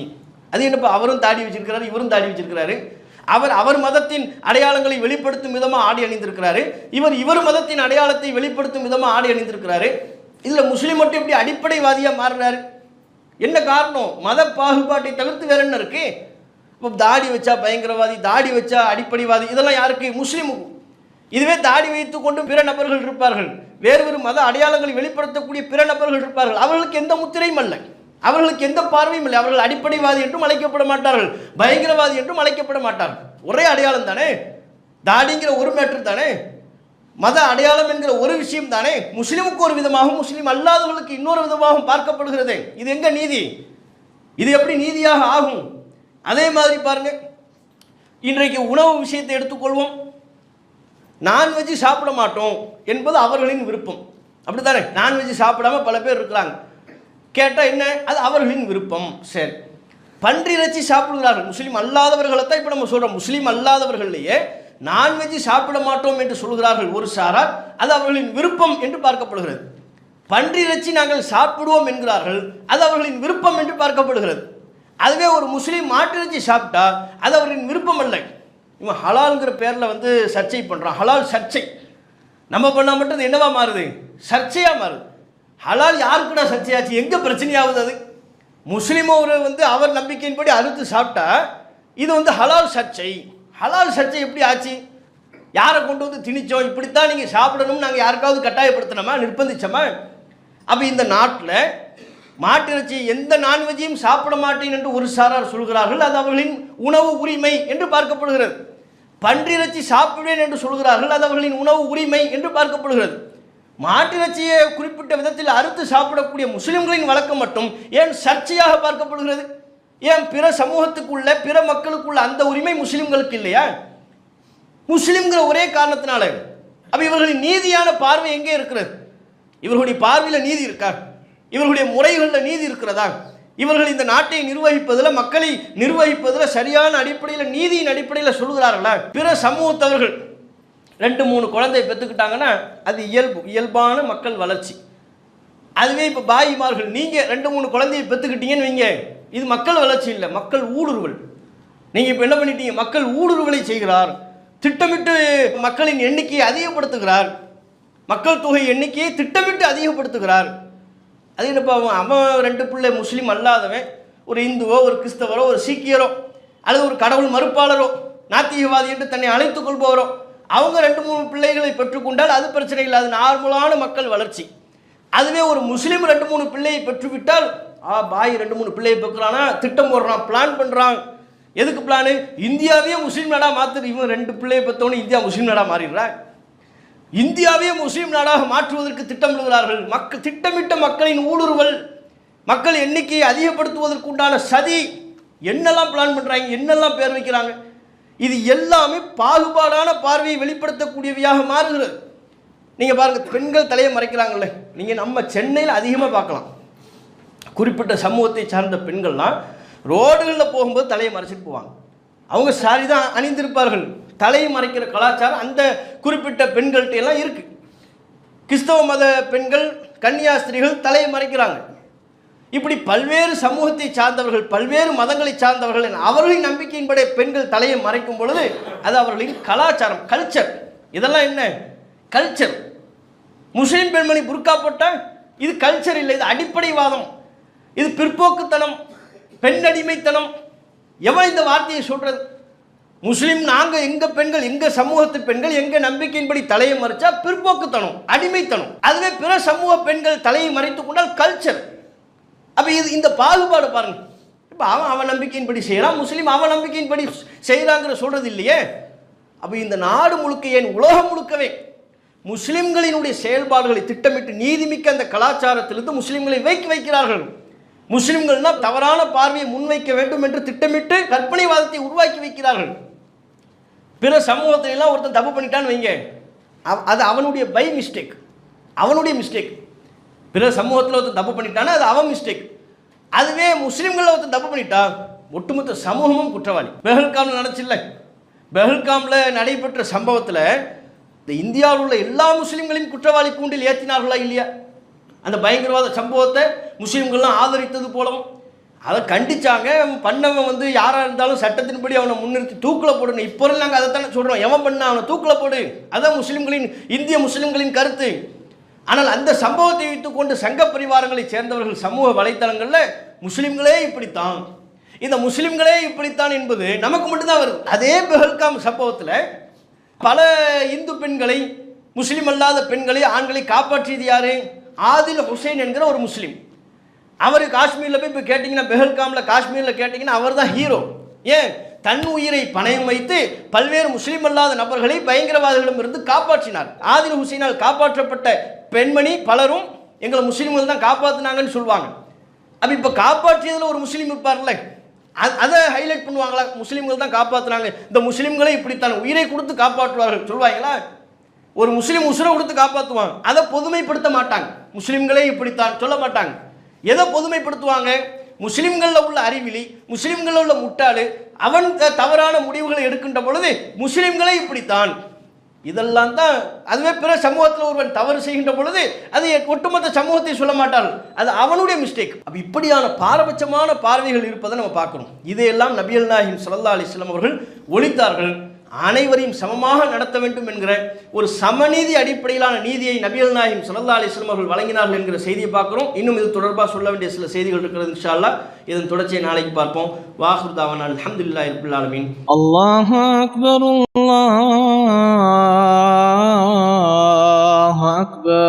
அது என்னப்பா, அவரும் தாடி வச்சிருக்கிறாரு, இவரும் தாடி வச்சிருக்கிறாரு. அவர் மதத்தின் அடையாளங்களை வெளிப்படுத்தும் விதமாக ஆடை அணிந்திருக்கிறாரு. இவர் மதத்தின் அடையாளத்தை வெளிப்படுத்தும் விதமாக ஆடை அணிந்திருக்கிறாரு. இதில் முஸ்லீம் மட்டும் எப்படி அடிப்படைவாதியாக மாறுறாரு? என்ன காரணம்? மத பாகுபாட்டை தவிர்த்து வேற என்ன இருக்கு? இப்போ தாடி வச்சா பயங்கரவாதி, தாடி வச்சா அடிப்படைவாதி, இதெல்லாம் யாருக்கு? முஸ்லீமுக்கு. இதுவே தாடி வைத்து கொண்டு பிற நபர்கள் இருப்பார்கள், வேறு மத அடையாளங்களை வெளிப்படுத்தக்கூடிய பிற நபர்கள் இருப்பார்கள். அவர்களுக்கு எந்த முத்திரையும் அல்ல, அவர்களுக்கு எந்த பார்வையும் இல்லை. அவர்கள் அடிப்படைவாதி என்றும் அழைக்கப்பட மாட்டார்கள், பயங்கரவாதி என்றும் அழைக்கப்பட மாட்டார்கள். ஒரே அடையாளம் தானே, தாடிங்கிற ஒரு மேட்ரு தானே, மத அடையாளம் என்கிற ஒரு விஷயம் தானே. முஸ்லீமுக்கு ஒரு விதமாகவும் முஸ்லீம் அல்லாதவர்களுக்கு இன்னொரு விதமாகவும் பார்க்கப்படுகிறது. இது எங்க நீதி? இது எப்படி நீதியாக ஆகும்? அதே மாதிரி பாருங்க, இன்றைக்கு உணவு விஷயத்தை எடுத்துக்கொள்வோம். நான்வெஜ் சாப்பிட மாட்டோம் என்பது அவர்களின் விருப்பம், அப்படித்தானே? நான்வெஜ் சாப்பிடாம பல பேர் இருக்கிறாங்க. கேட்டால் என்ன? அது அவர்களின் விருப்பம். சரி, பன்றி இறைச்சி சாப்பிடுகிறார்கள் முஸ்லீம் அல்லாதவர்களை தான் இப்போ நம்ம சொல்கிறோம். முஸ்லீம் அல்லாதவர்களையே நான்வெஜ் சாப்பிட மாட்டோம் என்று சொல்கிறார்கள் ஒரு சாரார், அது அவர்களின் விருப்பம் என்று பார்க்கப்படுகிறது. பன்றி இறைச்சி நாங்கள் சாப்பிடுவோம் என்கிறார்கள், அது அவர்களின் விருப்பம் என்று பார்க்கப்படுகிறது. அதுவே ஒரு முஸ்லீம் மாட்டு இறைச்சி சாப்பிட்டா அது அவர்களின் விருப்பம் அல்ல. இவன் ஹலால்ங்கிற பேரில் சர்ச்சை பண்ணுறான். ஹலால் சர்ச்சை நம்ம பண்ணால் மட்டும் அது என்னவா மாறுது? சர்ச்சையாக மாறுது. ஹலால் யாருக்குடா சர்ச்சையாச்சு? எங்கே பிரச்சனையாகுது? அது முஸ்லீமோ அவர் நம்பிக்கையின்படி அறுத்து சாப்பிட்டா இது ஹலால் சர்ச்சை. ஹலால் சர்ச்சை எப்படி ஆச்சு? யாரை கொண்டு வந்து திணிச்சோம், இப்படித்தான் நீங்கள் சாப்பிடணும் நாங்கள் யாருக்காவது கட்டாயப்படுத்தினோமா, நிர்பந்திச்சோமா? அப்போ இந்த நாட்டில் மாட்டிறைச்சி எந்த நான்வெஜ்ஜையும் சாப்பிட மாட்டேன் என்று ஒரு சாரார் சொல்கிறார்கள், அது அவர்களின் உணவு உரிமை என்று பார்க்கப்படுகிறது. பன்றிறைச்சி சாப்பிடுவேன் என்று சொல்கிறார்கள், அது அவர்களின் உணவு உரிமை என்று பார்க்கப்படுகிறது. மாட்டிறைச்சியை குறிப்பிட்ட விதத்தில் அறுத்து சாப்பிடக்கூடிய முஸ்லிம்களின் வழக்கம் மட்டும் ஏன் சர்ச்சையாக பார்க்கப்படுகிறது? ஏன் பிற சமூகத்துக்குள்ள பிற மக்களுக்குள்ள அந்த உரிமை முஸ்லிம்களுக்கு இல்லையா? முஸ்லிம்கிற ஒரே காரணத்தினால. அப்ப இவர்களின் நீதியான பார்வை எங்கே இருக்கிறது? இவர்களுடைய பார்வையில் நீதி இருக்கா? இவர்களுடைய முறைகளில் நீதி இருக்கிறதா? இவர்கள் இந்த நாட்டை நிர்வகிப்பதில், மக்களை நிர்வகிப்பதில் சரியான அடிப்படையில், நீதியின் அடிப்படையில் சொல்கிறார்களா? பிற சமூகத்தவர்கள் 2-3 குழந்தை பெற்றுக்கிட்டாங்கன்னா அது இயல்பான மக்கள் வளர்ச்சி. அதுவே இப்போ பாயிமார்கள் நீங்கள் 2-3 குழந்தையை பெற்றுக்கிட்டீங்கன்னு வைங்க, இது மக்கள் வளர்ச்சி இல்லை, மக்கள் ஊடுருவல். நீங்கள் இப்போ என்ன பண்ணிட்டீங்க? மக்கள் ஊடுருவலை செய்கிறார், திட்டமிட்டு மக்களின் எண்ணிக்கையை அதிகப்படுத்துகிறார், மக்கள் தொகை எண்ணிக்கையை திட்டமிட்டு அதிகப்படுத்துகிறார். அது என்னப்பா, அவன் 2 பிள்ளை முஸ்லீம் அல்லாதவன், ஒரு இந்துவோ ஒரு கிறிஸ்தவரோ ஒரு சீக்கியரோ அல்லது ஒரு கடவுள் மறுப்பாளரோ நாத்திகவாதி என்று தன்னை அழைத்துக் கொள்பவரோ அவங்க 2-3 பிள்ளைகளை பெற்றுக்கொண்டால் அது பிரச்சனை இல்லை, அது நார்மலான மக்கள் வளர்ச்சி. அதுவே ஒரு முஸ்லீம் 2-3 பிள்ளையை பெற்றுவிட்டால் பாய் 2-3 பிள்ளையை பெற்றானா, திட்டம் போடுறான், பிளான் பண்ணுறான். எதுக்கு பிளானு? இந்தியாவே முஸ்லீம் நாடாக மாற்றுது. இவன் 2 பிள்ளையை பெற்றவனே இந்தியா முஸ்லீம் நாடாக மாறிடுறா. இந்தியாவே முஸ்லீம் நாடாக மாற்றுவதற்கு திட்டமிடுகிறார்கள். திட்டமிட்ட மக்களின் ஊடுருவல், மக்கள் எண்ணிக்கையை அதிகப்படுத்துவதற்கு உண்டான சதி, என்னெல்லாம் பிளான் பண்ணுறாங்க, என்னெல்லாம் பேர் வைக்கிறாங்க. இது எல்லாமே பாகுபாடான பார்வையை வெளிப்படுத்தக்கூடியவையாக மாறுகிறது. நீங்கள் பாருங்கள், பெண்கள் தலையை மறைக்கிறாங்கல்ல, நீங்கள் நம்ம சென்னையில் அதிகமாக பார்க்கலாம். குறிப்பிட்ட சமூகத்தை சார்ந்த பெண்கள்லாம் ரோடுகளில் போகும்போது தலையை மறைச்சிட்டு போவாங்க. அவங்க சாரி தான் அணிந்திருப்பார்கள், தலையை மறைக்கிற கலாச்சாரம் அந்த குறிப்பிட்ட பெண்கள்கிட்ட எல்லாம் இருக்குது. கிறிஸ்தவ மத பெண்கள், கன்னியாஸ்திரிகள் தலையை மறைக்கிறாங்க. இப்படி பல்வேறு சமூகத்தை சார்ந்தவர்கள், பல்வேறு மதங்களை சார்ந்தவர்கள் அவர்களின் நம்பிக்கையின்படி பெண்கள் தலையை மறைக்கும் பொழுது அது அவர்களின் கலாச்சாரம், கல்ச்சர். இதெல்லாம் என்ன கல்ச்சர்? முஸ்லீம் பெண்மணி புர்கா போட்டால் இது கல்ச்சர் இல்லை, இது அடிப்படைவாதம், இது பிற்போக்குத்தனம், பெண்ணடிமைத்தனம். எவன் இந்த வார்த்தையை சொல்றது? முஸ்லீம் நாங்கள், எங்கள் பெண்கள், எங்கள் சமூகத்து பெண்கள் எங்கள் நம்பிக்கையின்படி தலையை மறைச்சா பிற்போக்குத்தனம், அடிமைத்தனம். அதுவே பிற சமூக பெண்கள் தலையை மறைத்துக் கொண்டால் கல்ச்சர். அப்போ இது இந்த பாகுபாடு பாருங்க. இப்போ அவன் நம்பிக்கையின்படி செய்யறான், முஸ்லீம் அவன் நம்பிக்கையின்படி செய்கிறாங்கிற சொல்றது இல்லையே. அப்போ இந்த நாடு முழுக்க, ஏன் உலகம் முழுக்கவே முஸ்லிம்களினுடைய செயல்பாடுகளை திட்டமிட்டு நீதிமிக்க அந்த கலாச்சாரத்திலிருந்து முஸ்லிம்களை வைக்கிறார்கள். முஸ்லிம்கள்னா தவறான பார்வையை முன்வைக்க வேண்டும் என்று திட்டமிட்டு கற்பனைவாதத்தை உருவாக்கி வைக்கிறார்கள். பிற சமூகத்திலாம் ஒருத்தன் தப்பு பண்ணிட்டான்னு வைங்க, அது அவனுடைய பை மிஸ்டேக், அவனுடைய மிஸ்டேக். பிற சமூகத்தில் ஒருத்தன் தப்பு பண்ணிட்டானா அது அவன் மிஸ்டேக். அதுவே முஸ்லீம்களில் ஒருத்தன் தப்பு பண்ணிட்டா ஒட்டுமொத்த சமூகமும் குற்றவாளி. பெஹல்காமில் நடச்சில்ல, பெஹல்காமில் நடைபெற்ற சம்பவத்தில் இந்த இந்தியாவில் உள்ள எல்லா முஸ்லீம்களையும் குற்றவாளி கூண்டில் ஏற்றினார்களா இல்லையா? அந்த பயங்கரவாத சம்பவத்தை முஸ்லீம்கள்லாம் ஆதரித்தது போலவும் அதை கண்டிச்சாங்க. பண்ணவன் வந்து யாராக இருந்தாலும் சட்டத்தின்படி அவனை முன்னிறுத்தி தூக்கில் போடணும். இப்போ நாங்கள் அதை தானே சொல்கிறோம், எவன் பண்ண அவனை தூக்கில் போடு, அதான் முஸ்லீம்களின் இந்திய முஸ்லீம்களின் கருத்து. ஆனால் அந்த சம்பவத்தை வைத்துக்கொண்டு சங்க பரிவாரங்களை சேர்ந்தவர்கள் சமூக வலைத்தளங்களில் முஸ்லீம்களே இப்படித்தான், இந்த முஸ்லீம்களே இப்படித்தான் என்பது நமக்கு மட்டும்தான் வருது. அதே பெஹல்காம் சம்பவத்தில் பல இந்து பெண்களை, முஸ்லீம் அல்லாத பெண்களை, ஆண்களை காப்பாற்றியது யாரு? ஆதில் ஹுசைன் என்கிற ஒரு முஸ்லீம். அவர் காஷ்மீரில் போய் இப்போ கேட்டிங்கன்னா, பெஹல்காமில் காஷ்மீரில் கேட்டிங்கன்னா அவர் தான் ஹீரோ. ஏன்? தன் உயிரை பணயம் வைத்து பல்வேறு முஸ்லீம் அல்லாத நபர்களை பயங்கரவாதிகளிடமிருந்து காப்பாற்றினார். ஆதில் ஹுசைனால் காப்பாற்றப்பட்ட பெண்மணி பலரும் எங்களை முஸ்லீம்கள் தான் காப்பாற்றினாங்கன்னு சொல்லுவாங்க. அப்போ இப்போ காப்பாற்றியதில் ஒரு முஸ்லீம் இருப்பார்ல, அதை ஹைலைட் பண்ணுவாங்களா? முஸ்லீம்கள் தான் காப்பாற்றுறாங்க, இந்த முஸ்லீம்களே இப்படித்தான் உயிரை கொடுத்து காப்பாற்றுவார்கள் சொல்லுவாங்களா? ஒரு முஸ்லீம் உசுரை கொடுத்து காப்பாற்றுவாங்க, அதை பொதுமைப்படுத்த மாட்டாங்க. முஸ்லீம்களே இப்படித்தான் சொல்ல மாட்டாங்க. எதை பொதுமைப்படுத்துவாங்க? முஸ்லீம்களில் உள்ள அறிவிலி, முஸ்லீம்களில் உள்ள முட்டாளு, அவன் தவறான முடிவுகளை எடுக்கின்ற பொழுது முஸ்லீம்களே இப்படித்தான், இதெல்லாம் தான். அதுவே பிற சமூகத்தில் ஒருவன் தவறு செய்கின்ற பொழுது அது ஒட்டுமொத்த சமூகத்தை சொல்ல மாட்டார்கள், அது அவனுடைய மிஸ்டேக். அப்போ இப்படியான பாரபட்சமான பார்வைகள் இருப்பதை நம்ம பார்க்கணும். இதையெல்லாம் நபிகள் நாயகம் ஸல்லல்லாஹு அலைஹி வஸல்லம் அவர்கள் ஒழித்தார்கள். அனைவரையும் சமமாக நடத்த வேண்டும் என்கிற ஒரு சமநீதி அடிப்படையிலான நீதியை நபிகள் நாயகம் ஸல்லல்லாஹு அலைஹி வஸல்லம் அவர்கள் வழங்கினார்கள் என்கிற செய்தியை பார்க்கிறோம். இன்னும் இது தொடர்பாக சொல்ல வேண்டிய சில செய்திகள் இருக்கிறது. இன்ஷா அல்லாஹ் இதன் தொடர்ச்சியை நாளைக்கு பார்ப்போம். வாஹிரு தாவானா அல்ஹம்துலில்லாஹி ரப்பில் ஆலமீன். அல்லாஹு அக்பர், அல்லாஹு அக்பர்.